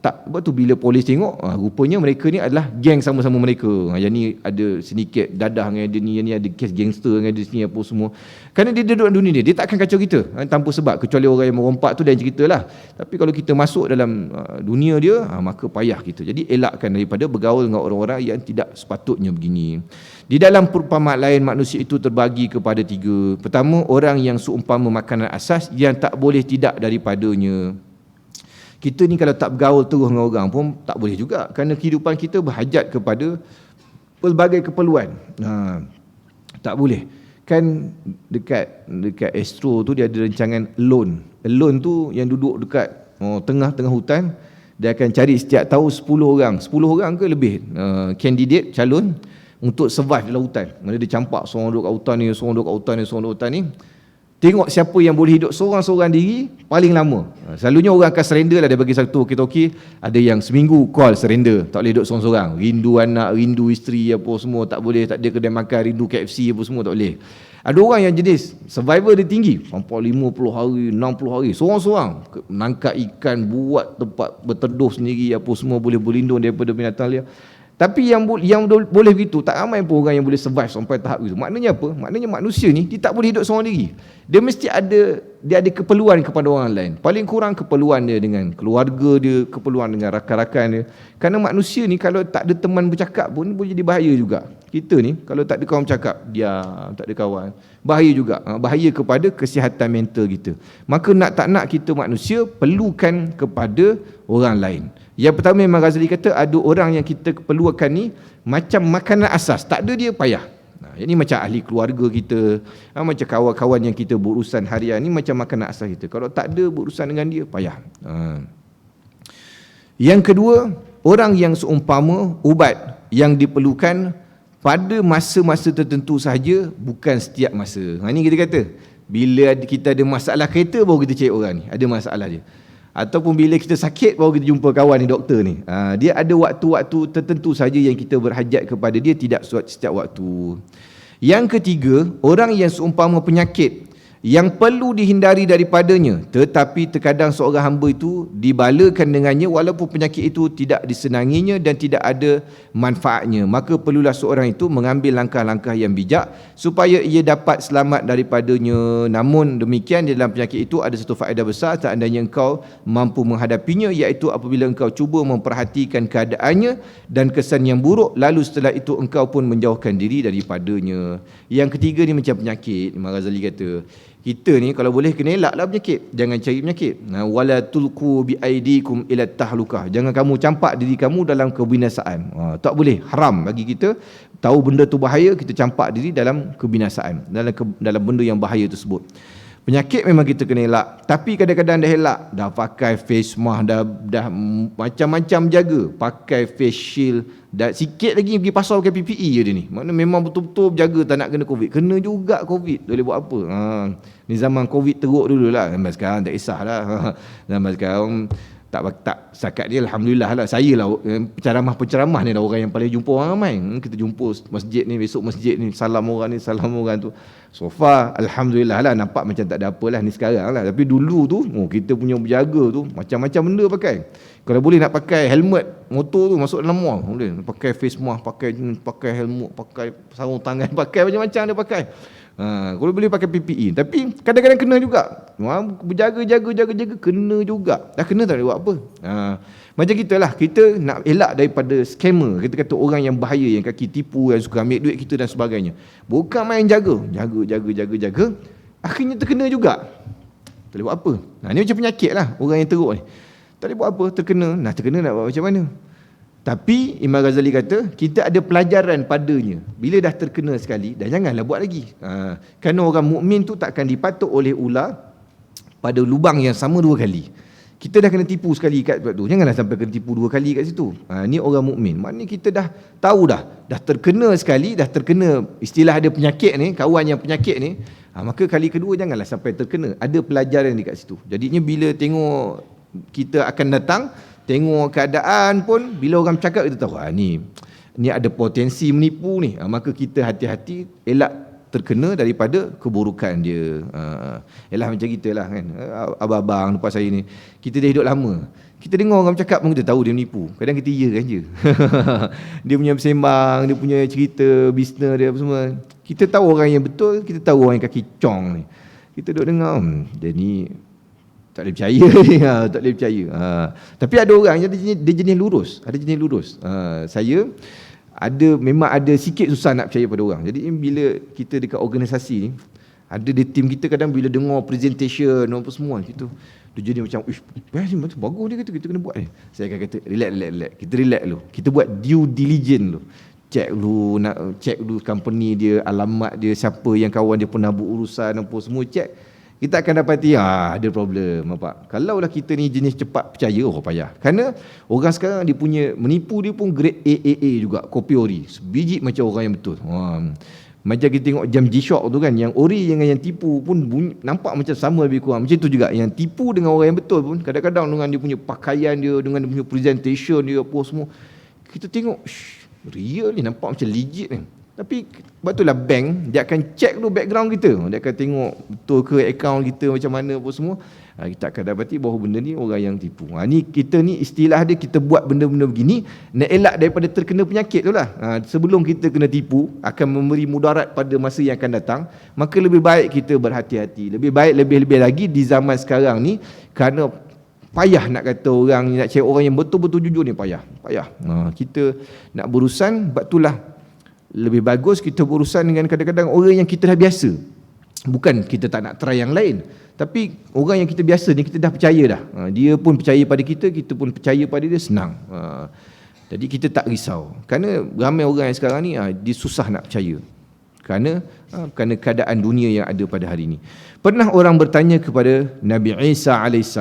Speaker 2: tak, sebab tu bila polis tengok, rupanya mereka ni adalah geng sama-sama mereka. Yang ni ada sedikit dadah dengan dia ni, yang ni ada kes gangster dengan dia sini apa semua. Kerana dia duduk dalam dunia dia tak akan kacau kita tanpa sebab, kecuali orang yang merompak tu dan ceritalah. Tapi kalau kita masuk dalam dunia dia, maka payah kita. Jadi elakkan daripada bergaul dengan orang-orang yang tidak sepatutnya begini. Di dalam perumpamaan lain, manusia itu terbagi kepada 3. Pertama, orang yang seumpama makanan asas yang tak boleh tidak daripadanya. Kita ni kalau tak bergaul terus dengan orang pun tak boleh juga, kerana kehidupan kita berhajat kepada pelbagai keperluan. Tak boleh. Kan dekat Astro tu dia ada rancangan alone. Alone tu yang duduk dekat tengah-tengah hutan, dia akan cari setiap tahun 10 orang ke lebih candidate calon untuk survive dalam hutan. Mana dia campak seorang duduk kat hutan ni, seorang duduk kat hutan ni, seorang duduk kat hutan ni. Tengok siapa yang boleh hidup seorang-seorang diri paling lama. Selalunya orang akan surrender lah, dia bagi satu okey-okey. Ada yang seminggu call surrender, tak boleh hidup seorang-seorang. Rindu anak, rindu isteri apa semua, tak boleh, tak ada kedai makan, rindu KFC apa semua, tak boleh. Ada orang yang jenis survival dia tinggi, sampai 50 hari, 60 hari, seorang-seorang. Menangkap ikan, buat tempat berteduh sendiri, apa semua, boleh berlindung daripada binatang liar. Tapi yang boleh begitu, tak ramai pun orang yang boleh survive sampai tahap itu. Maknanya apa? Maknanya manusia ni, dia tak boleh hidup seorang diri. Dia mesti ada keperluan kepada orang lain. Paling kurang keperluan dia dengan keluarga dia, keperluan dengan rakan-rakan dia. Kerana manusia ni kalau tak ada teman bercakap pun boleh jadi bahaya juga. Kita ni kalau tak ada kawan bercakap, diam, tak ada kawan, bahaya juga. Bahaya kepada kesihatan mental kita. Maka nak tak nak kita manusia perlukan kepada orang lain. Yang pertama memang Ghazali kata, ada orang yang kita perlukan ni macam makanan asas, tak ada dia payah. Ini macam ahli keluarga kita, macam kawan-kawan yang kita berurusan harian ni macam makanan asas kita. Kalau tak ada berurusan dengan dia, payah. Yang kedua, orang yang seumpama ubat yang diperlukan pada masa-masa tertentu sahaja, bukan setiap masa. Ini kita kata, Bila kita ada masalah kereta baru kita cari orang ni, ada masalah dia. Ataupun bila kita sakit baru kita jumpa kawan ni, doktor ni. Dia ada waktu-waktu tertentu saja yang kita berhajat kepada dia, tidak setiap waktu. Yang ketiga, orang yang seumpama penyakit yang perlu dihindari daripadanya, tetapi terkadang seorang hamba itu dibalakan dengannya walaupun penyakit itu tidak disenanginya dan tidak ada manfaatnya, maka perlulah seorang itu mengambil langkah-langkah yang bijak supaya ia dapat selamat daripadanya. Namun demikian, di dalam penyakit itu ada satu faedah besar seandainya engkau mampu menghadapinya, iaitu apabila engkau cuba memperhatikan keadaannya dan kesan yang buruk, lalu setelah itu engkau pun menjauhkan diri daripadanya. Yang ketiga ni macam penyakit. Imam Ghazali kata, kita ni kalau boleh kena elaklah penyakit, jangan cari penyakit. Wala tulqu bi aidikum ila tahlukah, jangan kamu campak diri kamu dalam kebinasaan. Tak boleh, haram bagi kita tahu benda tu bahaya, kita campak diri dalam kebinasaan, dalam benda yang bahaya tersebut. Penyakit memang kita kena elak, tapi kadang-kadang dah elak, dah pakai face mask, dah macam-macam jaga, pakai face shield, dah sikit lagi pergi pasar pakai PPE je dia ni. Maknanya memang betul-betul berjaga tak nak kena Covid. Kena juga Covid, boleh buat apa? Ni zaman Covid teruk dululah. Zaman sekarang tak kisahlah. Zaman sekarang tak setakat dia, alhamdulillah lah. Saya lah penceramah ni dah orang yang paling jumpa orang ramai. Kita jumpa masjid ni, besok masjid ni, salam orang ni, salam orang tu. So far alhamdulillah lah, nampak macam tak ada apa lah ni sekarang lah. Tapi dulu tu kita punya berjaga tu macam-macam benda pakai. Kalau boleh nak pakai helmet motor tu masuk dalam mall, boleh pakai face mask, pakai helmet, pakai sarung tangan, pakai macam-macam dia pakai. Kalau boleh pakai PPE. Tapi kadang-kadang kena juga. Berjaga kena juga. Dah kena tak boleh buat apa. Macam kita lah, kita nak elak daripada scammer. Kita kata orang yang bahaya, yang kaki tipu, yang suka ambil duit kita dan sebagainya. Bukan main jaga. Akhirnya terkena juga. Tak boleh buat apa. Ni macam penyakit lah orang yang teruk ni. Tak boleh buat apa, terkena. Terkena nak buat macam mana? Tapi Imam Ghazali kata, kita ada pelajaran padanya. Bila dah terkena sekali, dah janganlah buat lagi. Kerana orang mukmin tu takkan dipatuk oleh ular pada lubang yang sama 2 kali. Kita dah kena tipu sekali kat tempat tu, janganlah sampai kena tipu 2 kali kat situ. Ni orang mukmin. Maknanya kita dah tahu dah terkena sekali, dah terkena, istilah ada penyakit ni, kawan yang penyakit ni, maka kali kedua janganlah sampai terkena. Ada pelajaran di kat situ. Jadinya bila tengok kita akan datang, tengok keadaan pun, bila orang bercakap kita tahu ni ada potensi menipu ni, maka kita hati-hati elak terkena daripada keburukan dia. Yalah macam kita lah kan, abang-abang lepas saya ni, kita dah hidup lama, kita dengar orang bercakap pun kita tahu dia menipu. Kadang kita iya kan je. Dia punya bersembang, dia punya cerita bisnes dia apa semua, kita tahu orang yang betul, kita tahu orang yang kaki cong ni. Kita duduk dengar, dia ni tak boleh percaya ni, tak boleh percaya. Tapi ada orang yang dia jenis lurus, ada jenis lurus. Saya memang ada sikit susah nak percaya pada orang. Jadi bila kita dekat organisasi ni, ada di tim kita kadang bila dengar presentation apa semua, kita dia jadi macam bagus dia kata, kita kena buat ni. Saya akan kata relax. Kita relax dulu. Kita buat due diligence dulu. Check dulu company dia, alamat dia, siapa yang kawan dia pernah berurusan apa semua, check. Kita akan dapati ada problem. Kalaulah kita ni jenis cepat percaya, payah. Kerana orang sekarang dia punya menipu, dia pun grade AAA juga, kopi ori, sebiji macam orang yang betul. Macam kita tengok jam G-Shock tu kan, yang ori dengan yang tipu pun nampak macam sama lebih kurang. Macam tu juga yang tipu dengan orang yang betul pun, kadang-kadang dengan dia punya pakaian dia, dengan dia punya presentation dia apa semua, kita tengok real ni, nampak macam legit ni. Tapi sebab itulah bank dia akan check dulu background kita. Dia akan tengok betul ke akaun kita macam mana apa semua. Kita akan dapati bahawa benda ni orang yang tipu. Ni kita ni istilah dia, kita buat benda-benda begini nak elak daripada terkena penyakit tu lah. Sebelum kita kena tipu, akan memberi mudarat pada masa yang akan datang. Maka lebih baik kita berhati-hati. Lebih baik lebih-lebih lagi di zaman sekarang ni, kerana payah nak kata orang, nak cari orang yang betul-betul jujur ni payah. Kita nak berurusan, sebab itulah lebih bagus kita berurusan dengan kadang-kadang orang yang kita dah biasa. Bukan kita tak nak try yang lain, tapi orang yang kita biasa ni, kita dah percaya dah. Dia pun percaya pada kita, kita pun percaya pada dia, senang. Jadi kita tak risau. Kerana ramai orang yang sekarang ni dia susah nak percaya. Kerana keadaan dunia yang ada pada hari ini. Pernah orang bertanya kepada Nabi Isa AS,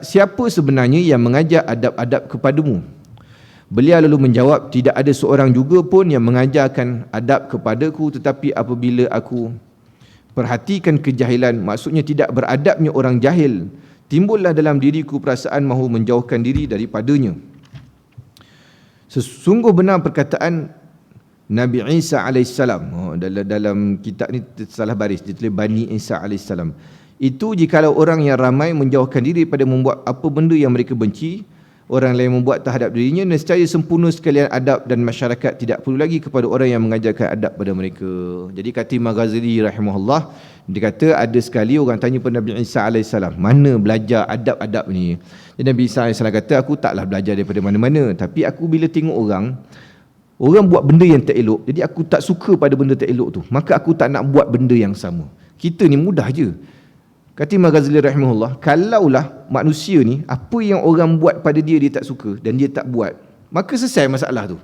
Speaker 2: siapa sebenarnya yang mengajar adab-adab kepadamu? Beliau lalu menjawab, tidak ada seorang juga pun yang mengajarkan adab kepadaku, tetapi apabila aku perhatikan kejahilan, maksudnya tidak beradabnya orang jahil. Timbullah dalam diriku perasaan mahu menjauhkan diri daripadanya. Sesungguh benar perkataan Nabi Isa alaihissalam. Dalam kitab ni salah baris, dia tulis Bani Isa alaihissalam. Itu jikalau orang yang ramai menjauhkan diri pada membuat apa benda yang mereka benci, orang lain membuat terhadap dirinya, nescaya sempurna sekalian adab dan masyarakat tidak perlu lagi kepada orang yang mengajarkan adab pada mereka. Jadi kata Imam Ghazali rahimahullah, dia kata ada sekali orang tanya kepada Nabi Isa alaihissalam, mana belajar adab-adab ni? Jadi Nabi Isa alaihissalam kata, aku taklah belajar daripada mana-mana, tapi aku bila tengok orang buat benda yang tak elok, jadi aku tak suka pada benda tak elok tu, maka aku tak nak buat benda yang sama. Kita ni mudah je. Kata Imam Ghazali rahimahullah, kalaulah manusia ni apa yang orang buat pada dia tak suka dan dia tak buat, maka selesai masalah tu.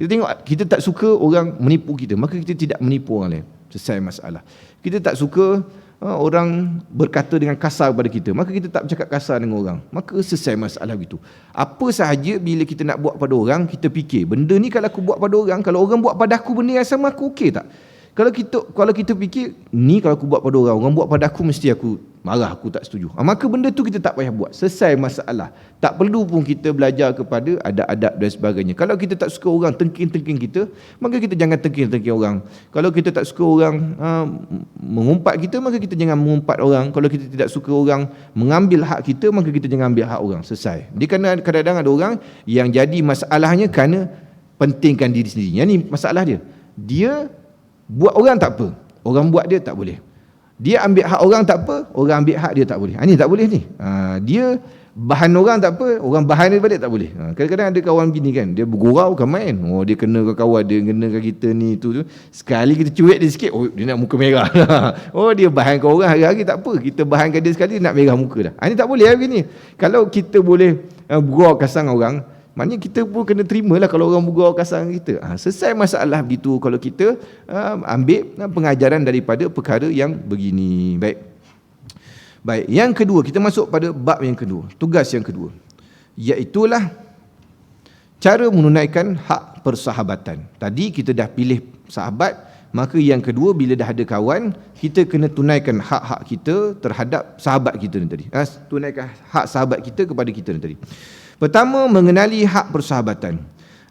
Speaker 2: Kita tengok kita tak suka orang menipu kita, maka kita tidak menipu orang lain. Selesai masalah. Kita tak suka orang berkata dengan kasar kepada kita, maka kita tak bercakap kasar dengan orang, maka selesai masalah begitu. Apa sahaja bila kita nak buat pada orang, kita fikir benda ni kalau aku buat pada orang, kalau orang buat pada aku benda yang sama, aku okey tak? Kalau kita fikir ni kalau aku buat pada orang buat pada aku mesti aku marah, aku tak setuju, maka benda tu kita tak payah buat. Selesai masalah. Tak perlu pun kita belajar kepada adab-adab dan sebagainya. Kalau kita tak suka orang tengking-tengking kita, maka kita jangan tengking-tengking orang. Kalau kita tak suka orang mengumpat kita, maka kita jangan mengumpat orang. Kalau kita tidak suka orang mengambil hak kita, maka kita jangan ambil hak orang. Selesai. Dia kadang-kadang ada orang yang jadi masalahnya kerana pentingkan diri sendiri. Yang ni masalah dia. Dia buat orang tak apa, orang buat dia tak boleh. Dia ambil hak orang tak apa, orang ambil hak dia tak boleh. Ini tak boleh ni. Dia bahan orang tak apa, orang bahan dia balik tak boleh. Kadang-kadang ada kawan bini kan, dia bergurau bukan main. Dia kena ke kawan dia, kena ke kita ni tu. Sekali kita cuik dia sikit, dia nak muka merah. Dia bahan ke orang hari-hari tak apa, kita bahan ke dia sekali nak merah muka dah. Ini tak boleh begini. Kalau kita boleh bergurau kasar orang, maknanya kita pun kena terimalah kalau orang bergurau kasar dengan kita. Selesai masalah begitu kalau kita ambil pengajaran daripada perkara yang begini. Baik, yang kedua, kita masuk pada bab yang kedua, tugas yang kedua, iaitulah cara menunaikan hak persahabatan. Tadi kita dah pilih sahabat, maka yang kedua bila dah ada kawan, kita kena tunaikan hak-hak kita terhadap sahabat kita ni tadi. Tunaikan hak sahabat kita kepada kita ni tadi. Pertama, mengenali hak persahabatan.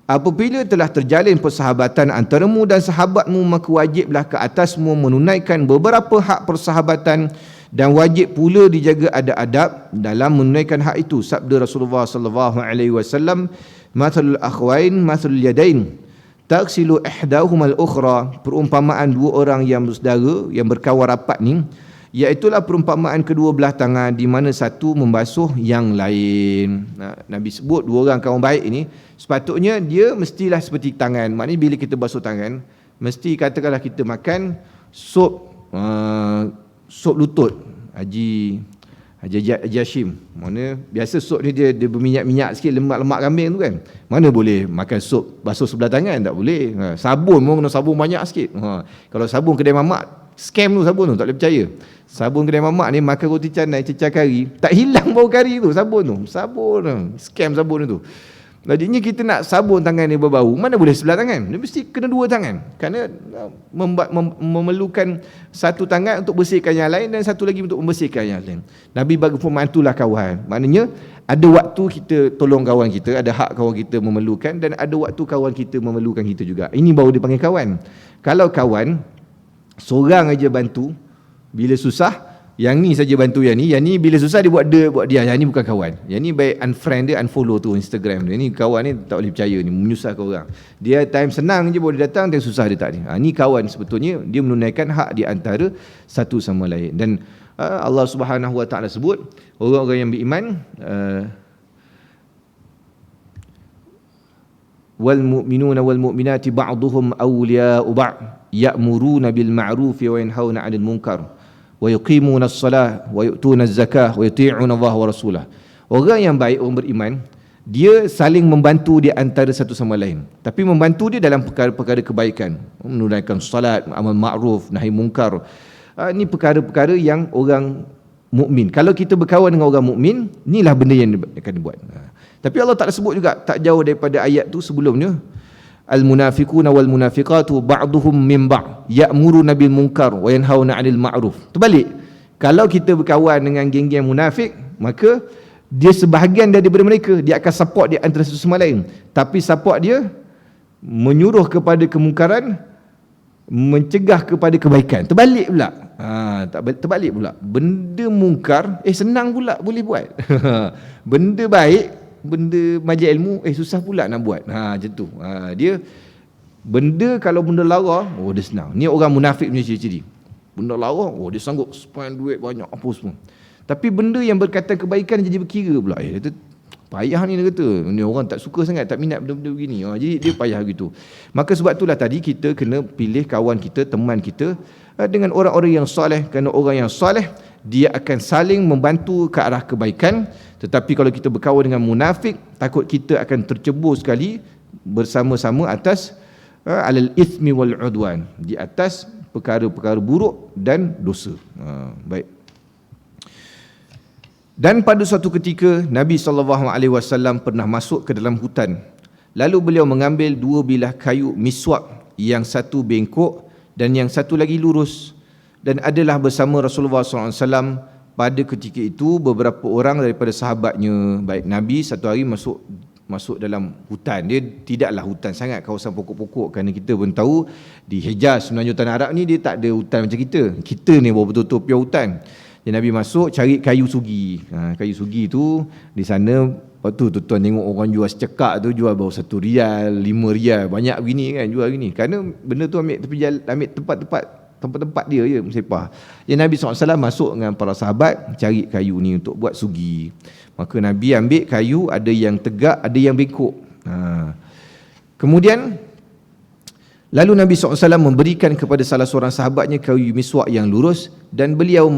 Speaker 2: Apabila telah terjalin persahabatan antaramu dan sahabatmu, maka wajiblah ke atasmu menunaikan beberapa hak persahabatan, dan wajib pula dijaga adab-adab dalam menunaikan hak itu. Sabda Rasulullah sallallahu alaihi wasallam, "Mathalul akhwain mathalul yadain, taksilu ihdahumal ukhra." Perumpamaan dua orang yang bersaudara, yang berkawan rapat ni, iaitulah perumpamaan kedua belah tangan, di mana satu membasuh yang lain. Nabi sebut dua orang kawan baik ini, sepatutnya dia mestilah seperti tangan. Maknanya bila kita basuh tangan, mesti katakanlah kita makan sup lutut Haji Hashim. Mana biasa sup ni dia berminyak-minyak sikit, lemak-lemak kambing tu kan. Mana boleh makan sup basuh sebelah tangan, tak boleh. Sabun pun kena sabun banyak sikit. Kalau sabun kedai mamak, scam tu sabun tu, tak boleh percaya. Sabun kedai mamak ni makan roti canai, cecah kari, tak hilang bau kari tu, sabun tu. Scam sabun tu. Jadinya kita nak sabun tangan ni berbau, mana boleh sebelah tangan? Dia mesti kena dua tangan. Kerana memerlukan satu tangan untuk bersihkan yang lain dan satu lagi untuk membersihkan yang lain. Nabi bagi firman, itulah kawan. Maknanya ada waktu kita tolong kawan kita, ada hak kawan kita memerlukan, dan ada waktu kawan kita memerlukan kita juga. Ini baru dipanggil kawan. Kalau kawan seorang aja bantu bila susah, yang ni saja bantu yang ni bila susah dia buat dia. Yang ni bukan kawan. Yang ni baik unfriend dia, unfollow tu Instagram dia. Ni kawan ni tak boleh percaya, ni menyusahkan orang. Dia time senang je boleh datang, time susah dia tak ni. Ni kawan sebetulnya, dia menunaikan hak di antara satu sama lain. Dan Allah Subhanahu Wa Taala sebut orang-orang yang beriman, wal mu'minuna wal mu'minati ba'duhum awliya'u ba'd ya'muruna bil ma'rufi wa yanhauna 'anil munkar wa yuqimuna as-salah wa yu'tuna az-zakah wa yuti'una Allah wa rasulah. Orang yang baik, orang beriman, dia saling membantu di antara satu sama lain. Tapi membantu dia dalam perkara-perkara kebaikan, menunaikan salat, amal ma'ruf, nahi munkar. Ini perkara-perkara yang orang mukmin. Kalau kita berkawan dengan orang mukmin, inilah benda yang akan dibuat. Tapi Allah Ta'ala sebut juga tak jauh daripada ayat tu sebelumnya, al-munafiquna wal munafiqatu ba'duhum min ba'd ya'muruna bil munkar wa yanhauna 'anil ma'ruf. Terbalik. Kalau kita berkawan dengan geng-geng munafik, maka dia sebahagian daripada mereka, dia akan support dia antara satu sama lain. Tapi support dia menyuruh kepada kemungkaran, mencegah kepada kebaikan. Terbalik pula. Terbalik pula. Benda mungkar senang pula boleh buat. Benda baik, benda majlis ilmu susah pula nak buat. Macam tu. Dia benda, kalau benda lara, dia senang. Ni orang munafik punya ciri-ciri. Benda lara, dia sanggup spend duit banyak apa semua. Tapi benda yang berkaitan kebaikan jadi berkira pula. Dia payah ni, dia kata. Ni orang tak suka sangat, tak minat benda-benda begini. Jadi dia payah gitu. Maka sebab itulah tadi kita kena pilih kawan kita, teman kita dengan orang-orang yang soleh. Kerana orang yang soleh, dia akan saling membantu ke arah kebaikan. Tetapi kalau kita berkawan dengan munafik, takut kita akan tercebur sekali bersama-sama atas alal ithmi wal udwan, di atas perkara-perkara buruk dan dosa. Baik. Dan pada suatu ketika Nabi SAW pernah masuk ke dalam hutan. Lalu beliau mengambil 2 bilah kayu miswak, yang satu bengkok dan yang satu lagi lurus. Dan adalah bersama Rasulullah SAW pada ketika itu beberapa orang daripada sahabatnya. Baik, Nabi satu hari masuk dalam hutan. Dia tidaklah hutan sangat, kawasan pokok-pokok. Kerana kita pun tahu di Hijaz, sebenarnya hutan Arab ni dia tak ada hutan macam kita. Kita ni betul-betul pure hutan. Jadi Nabi masuk cari kayu sugi. Kayu sugi tu di sana, waktu tuan tengok orang jual secekak tu, jual baru 1 rial, 5 rial, banyak begini kan, jual begini. Kerana benda tu ambil tepi jalan, ambil tempat dia je sepah. Jadi Nabi SAW masuk dengan para sahabat cari kayu ni untuk buat sugi. Maka Nabi ambil kayu, ada yang tegak, ada yang bengkok. Kemudian lalu Nabi SAW memberikan kepada salah seorang sahabatnya kayu miswak yang lurus, dan beliau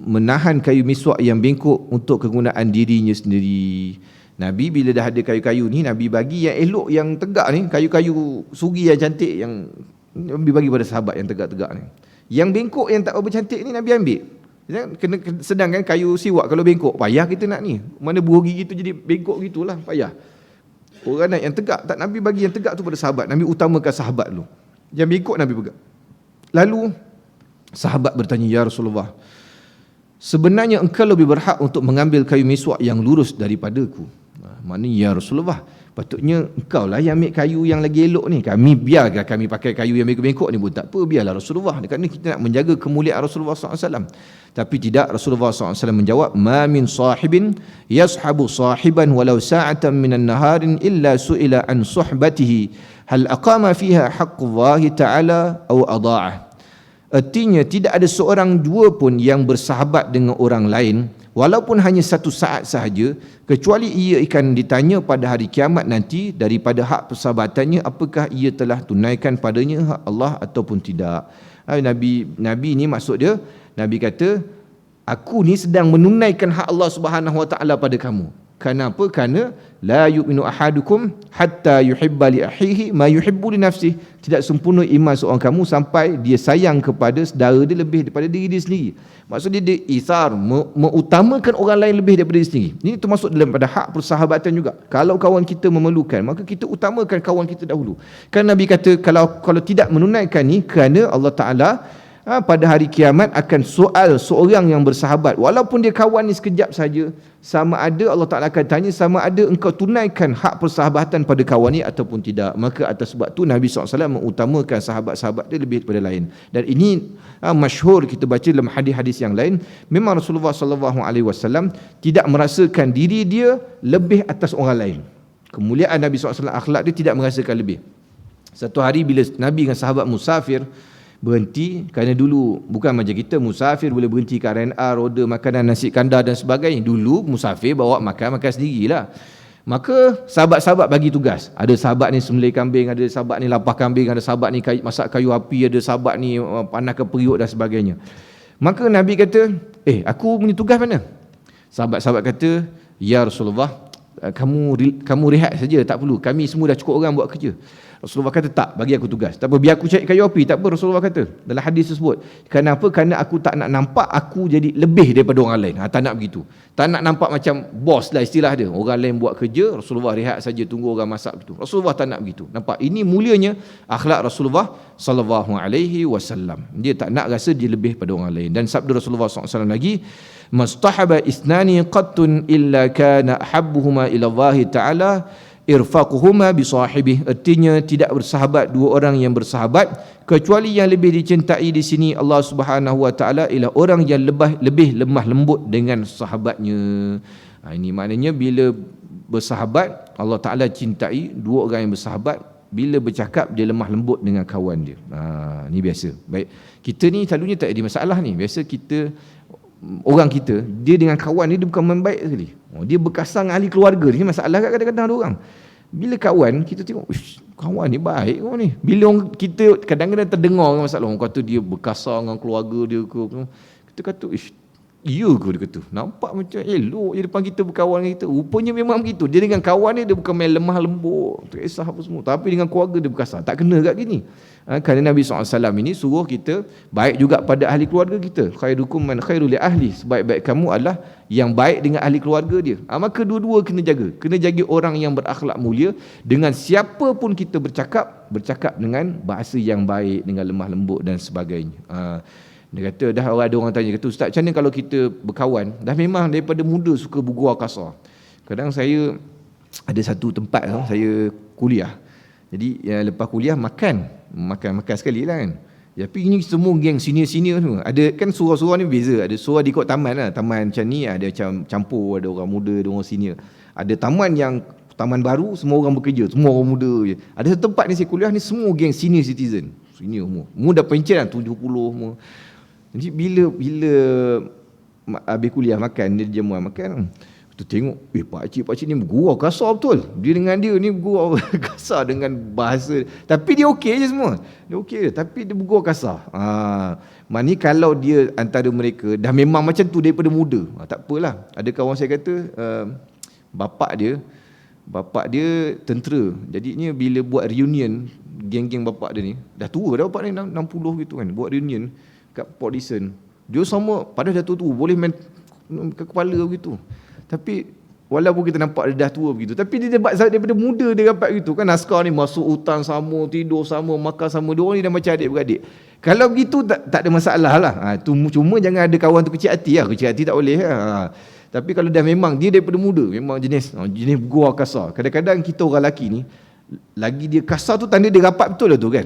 Speaker 2: menahan kayu miswak yang bengkok untuk kegunaan dirinya sendiri. Nabi bila dah ada kayu-kayu ni, Nabi bagi yang elok, yang tegak ni, kayu-kayu sugi yang cantik, yang Nabi bagi pada sahabat yang tegak-tegak ni. Yang bengkok yang tak berapa cantik ni Nabi ambil. Sedangkan kayu siwak kalau bengkok, payah kita nak ni. Mana buah gigi tu jadi bengkok gitulah, payah. Orang nak yang tegak, tak, Nabi bagi yang tegak tu pada sahabat. Nabi utamakan sahabat dulu. Yang bengkok Nabi pegang. Lalu sahabat bertanya, "Ya Rasulullah, sebenarnya engkau lebih berhak untuk mengambil kayu miswak yang lurus daripadaku." Maknanya, "Ya Rasulullah, patutnya engkau lah yang ambil kayu yang lagi elok ni. Biarlah kami pakai kayu yang bengkok-bengkok ni pun tak apa, biarlah Rasulullah." Kerana kita nak menjaga kemuliaan Rasulullah SAW. Tapi tidak, Rasulullah SAW menjawab, "Ma min sahibin yashabu sahiban walau sa'atan minan naharin illa su'ila an suhbatihi hal aqama fiha haqqullahi ta'ala aw adha'ah." Artinya tidak ada seorang dua pun yang bersahabat dengan orang lain walaupun hanya 1 saat sahaja, kecuali ia akan ditanya pada hari kiamat nanti daripada hak persahabatannya, apakah ia telah tunaikan padanya hak Allah ataupun tidak. Nabi ni maksud dia, Nabi kata, aku ni sedang menunaikan hak Allah Subhanahu Wa Taala pada kamu. Kenapa? Kerana la yu'minu ahadukum hatta yuhibba li akhihi ma yuhibbu li nafsihi. Tidak sempurna iman seorang kamu sampai dia sayang kepada saudara dia lebih daripada diri dia sendiri. Maksudnya dia isar, mengutamakan orang lain lebih daripada diri sendiri. Ini termasuk dalam pada hak persahabatan juga. Kalau kawan kita memerlukan, maka kita utamakan kawan kita dahulu. Kan Nabi kata kalau tidak menunaikan ni, kerana Allah Taala pada hari kiamat akan soal seorang yang bersahabat, walaupun dia kawan ni sekejap saja, sama ada Allah Ta'ala akan tanya sama ada engkau tunaikan hak persahabatan pada kawan ni ataupun tidak. Maka atas sebab tu Nabi SAW mengutamakan sahabat-sahabat dia lebih daripada lain. Dan ini masyhur kita baca dalam hadis-hadis yang lain. Memang Rasulullah SAW tidak merasakan diri dia lebih atas orang lain. Kemuliaan Nabi SAW, akhlak dia tidak merasakan lebih. Satu hari bila Nabi dengan sahabat musafir berhenti, kerana dulu bukan macam kita musafir boleh berhenti kat R&R, order makanan nasi kandar dan sebagainya. Dulu musafir bawa makan sendirilah. Maka sahabat-sahabat bagi tugas. Ada sahabat ni sembelih kambing, ada sahabat ni lapah kambing, ada sahabat ni masak kayu api, ada sahabat ni panaskan periuk dan sebagainya. Maka Nabi kata, aku punya tugas mana? Sahabat-sahabat kata, "Ya Rasulullah, kamu rehat saja, tak perlu. Kami semua dah cukup orang buat kerja." Rasulullah kata tak, bagi aku tugas. Tak apa, biar aku cari kayu api, tak apa, Rasulullah kata dalam hadis tersebut. Kenapa? Kerana aku tak nak nampak aku jadi lebih daripada orang lain. Tak nak begitu. Tak nak nampak macam bos lah istilah dia. Orang lain buat kerja, Rasulullah rehat saja tunggu orang masak begitu. Rasulullah tak nak begitu. Nampak? Ini mulianya akhlak Rasulullah sallallahu alaihi wasallam. Dia tak nak rasa dia lebih pada orang lain. Dan sabda Rasulullah sallallahu alaihi wasallam lagi, mastahaba isnani qattun illa kana ahabbuhuma ila Allah taala irfaquhuma bi sahibih. Artinya tidak bersahabat dua orang yang bersahabat kecuali yang lebih dicintai di sini Allah Subhanahu wa taala ialah orang yang lebih lemah lembut dengan sahabatnya. Ini maknanya bila bersahabat Allah Taala cintai dua orang yang bersahabat, bila bercakap dia lemah lembut dengan kawan dia. Ni biasa. Baik. Kita ni selalunya tak ada masalah ni. Biasa kita orang kita, dia dengan kawan dia bukan main baik sekali. Dia berkasar dengan ahli keluarga ni masalah kat kadang-kadang ada orang. Bila kawan kita tengok, kawan ni baik kau ni. Bila orang kita kadang-kadang terdengar masalah, orang kata dia berkasar dengan keluarga dia ke, kita kata iya ke, dia kata nampak macam elok je depan kita berkawan dengan kita. Rupanya memang begitu. Dia dengan kawan dia bukan main lemah lembut, tak kisah apa semua, tapi dengan keluarga dia berkasar. Tak kena kat gini. Kerana Nabi SAW ini suruh kita baik juga pada ahli keluarga kita. Khairukum man khairu li ahli. Sebaik-baik kamu adalah yang baik dengan ahli keluarga dia. Maka dua-dua kena jaga. Kena jaga orang yang berakhlak mulia. Dengan siapa pun kita bercakap dengan bahasa yang baik, dengan lemah lembut dan sebagainya. Dia kata ada orang tanya, kata ustaz, macam mana kalau kita berkawan dah memang daripada muda suka bergurau kasar. Kadang saya ada satu tempat saya kuliah. Jadi lepas kuliah makan sekali lah kan. Tapi ini semua geng senior-senior semua. Ada kan surau-surau ni beza. Ada surau di kot taman lah. Taman macam ni ada macam campur, ada orang muda, ada orang senior. Ada taman yang taman baru, semua orang bekerja, semua orang muda je. Ada satu tempat ni saya kuliah ni semua geng senior citizen. Senior semua. Semua dah pencen lah 70 semua. Jadi bila habis kuliah makan, dia jamuan makan, tu tengok, pakcik ni bergurau kasar betul. Dia dengan dia ni bergurau kasar dengan bahasa. Tapi dia okey je semua. Dia okey je, tapi dia bergurau kasar. Maknanya kalau dia antara mereka dah memang macam tu daripada muda, tak apalah. Ada kawan saya kata, bapak dia tentera. Jadinya bila buat reunion, geng-geng bapak dia ni, dah tua dah bapak ni 60 gitu kan, buat reunion kat Port Dickson. Dia sama, padahal dah tua, boleh main ke kepala begitu. Tapi walaupun kita nampak dia dah tua begitu, tapi dia daripada muda dia dapat gitu kan. Askar ni masuk hutan sama, tidur sama, makan sama. Dia orang ni dah macam adik-beradik. Kalau begitu tak ada masalah lah. Cuma jangan ada kawan tu kecil hati lah. Kecil hati tak boleh lah. Tapi kalau dah memang dia daripada muda, memang jenis gua kasar. Kadang-kadang kita orang lelaki ni, lagi dia kasar tu tanda dia rapat betul lah tu kan.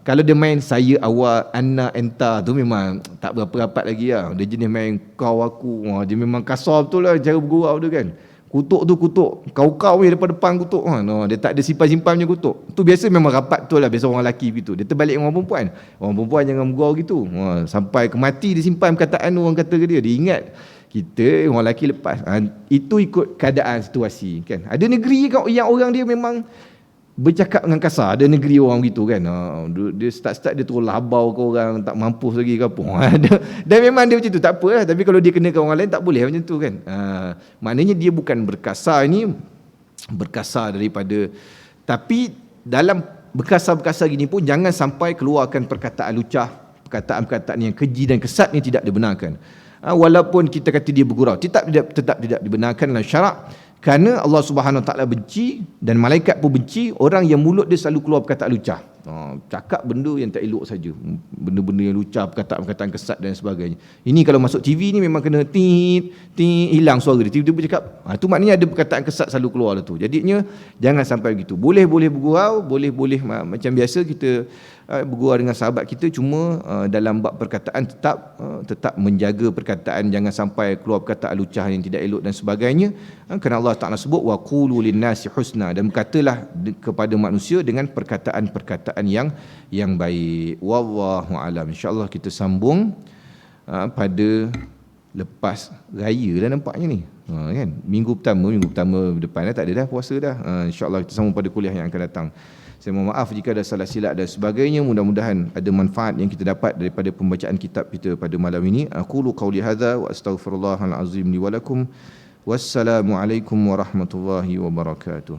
Speaker 2: Kalau dia main saya, awak, anak, entah tu memang tak berapa rapat lagi lah. Dia jenis main kau aku, dia memang kasar betul lah cara bergurau dia kan. Kutuk tu kutuk, kau je daripada depan kutuk. Dia tak ada simpan-simpan punya kutuk. Tu biasa memang rapat betul lah, biasa orang lelaki begitu. Dia terbalik dengan orang perempuan. Orang perempuan jangan bergurau gitu. Sampai ke mati dia simpan perkataan orang kata ke dia. Dia ingat. Kita orang lelaki lepas. Itu ikut keadaan situasi kan. Ada negeri yang orang dia memang bercakap dengan kasar. Ada negeri orang gitu kan. Dia start dia terus labau ke orang, tak mampus lagi ke apa. Dan memang dia macam tu, tak apa lah. Tapi kalau dia kena ke orang lain tak boleh macam tu kan. Maknanya dia bukan berkasar ni, berkasar daripada, tapi dalam berkasar-berkasar gini pun jangan sampai keluarkan perkataan lucah, perkataan-perkataan yang keji dan kesat ni tidak dibenarkan. Walaupun kita kata dia bergurau, tetap tidak dibenarkan dalam syarak. Kerana Allah Subhanahu Wa Taala benci dan malaikat pun benci orang yang mulut dia selalu keluar perkataan lucah. Cakap benda yang tak elok saja. Benda-benda yang lucah, perkataan-perkataan kesat dan sebagainya. Ini kalau masuk TV ni memang kena hilang suara dia. Tiba-tiba cakap. Itu maknanya ada perkataan kesat selalu keluar lah tu. Jadinya jangan sampai begitu. Boleh bergurau, boleh macam biasa kita bergurau dengan sahabat kita, cuma dalam bab perkataan tetap menjaga perkataan, jangan sampai keluar perkataan lucah yang tidak elok dan sebagainya. Kerana Allah Ta'ala sebut wa qulu linnasi husna, dan berkatalah kepada manusia dengan perkataan-perkataan yang baik. Wallahu alam. Insya-Allah kita sambung pada lepas raya dah nampaknya ni. Kan minggu pertama depan dah tak ada dah puasa dah. Insya-Allah kita sambung pada kuliah yang akan datang. Saya mohon maaf jika ada salah silap dan sebagainya. Mudah-mudahan ada manfaat yang kita dapat daripada pembacaan kitab kita pada malam ini. Aqulu qauli hadza wa astaghfirullahal azim li wa lakum. Wassalamualaikum warahmatullahi wabarakatuh.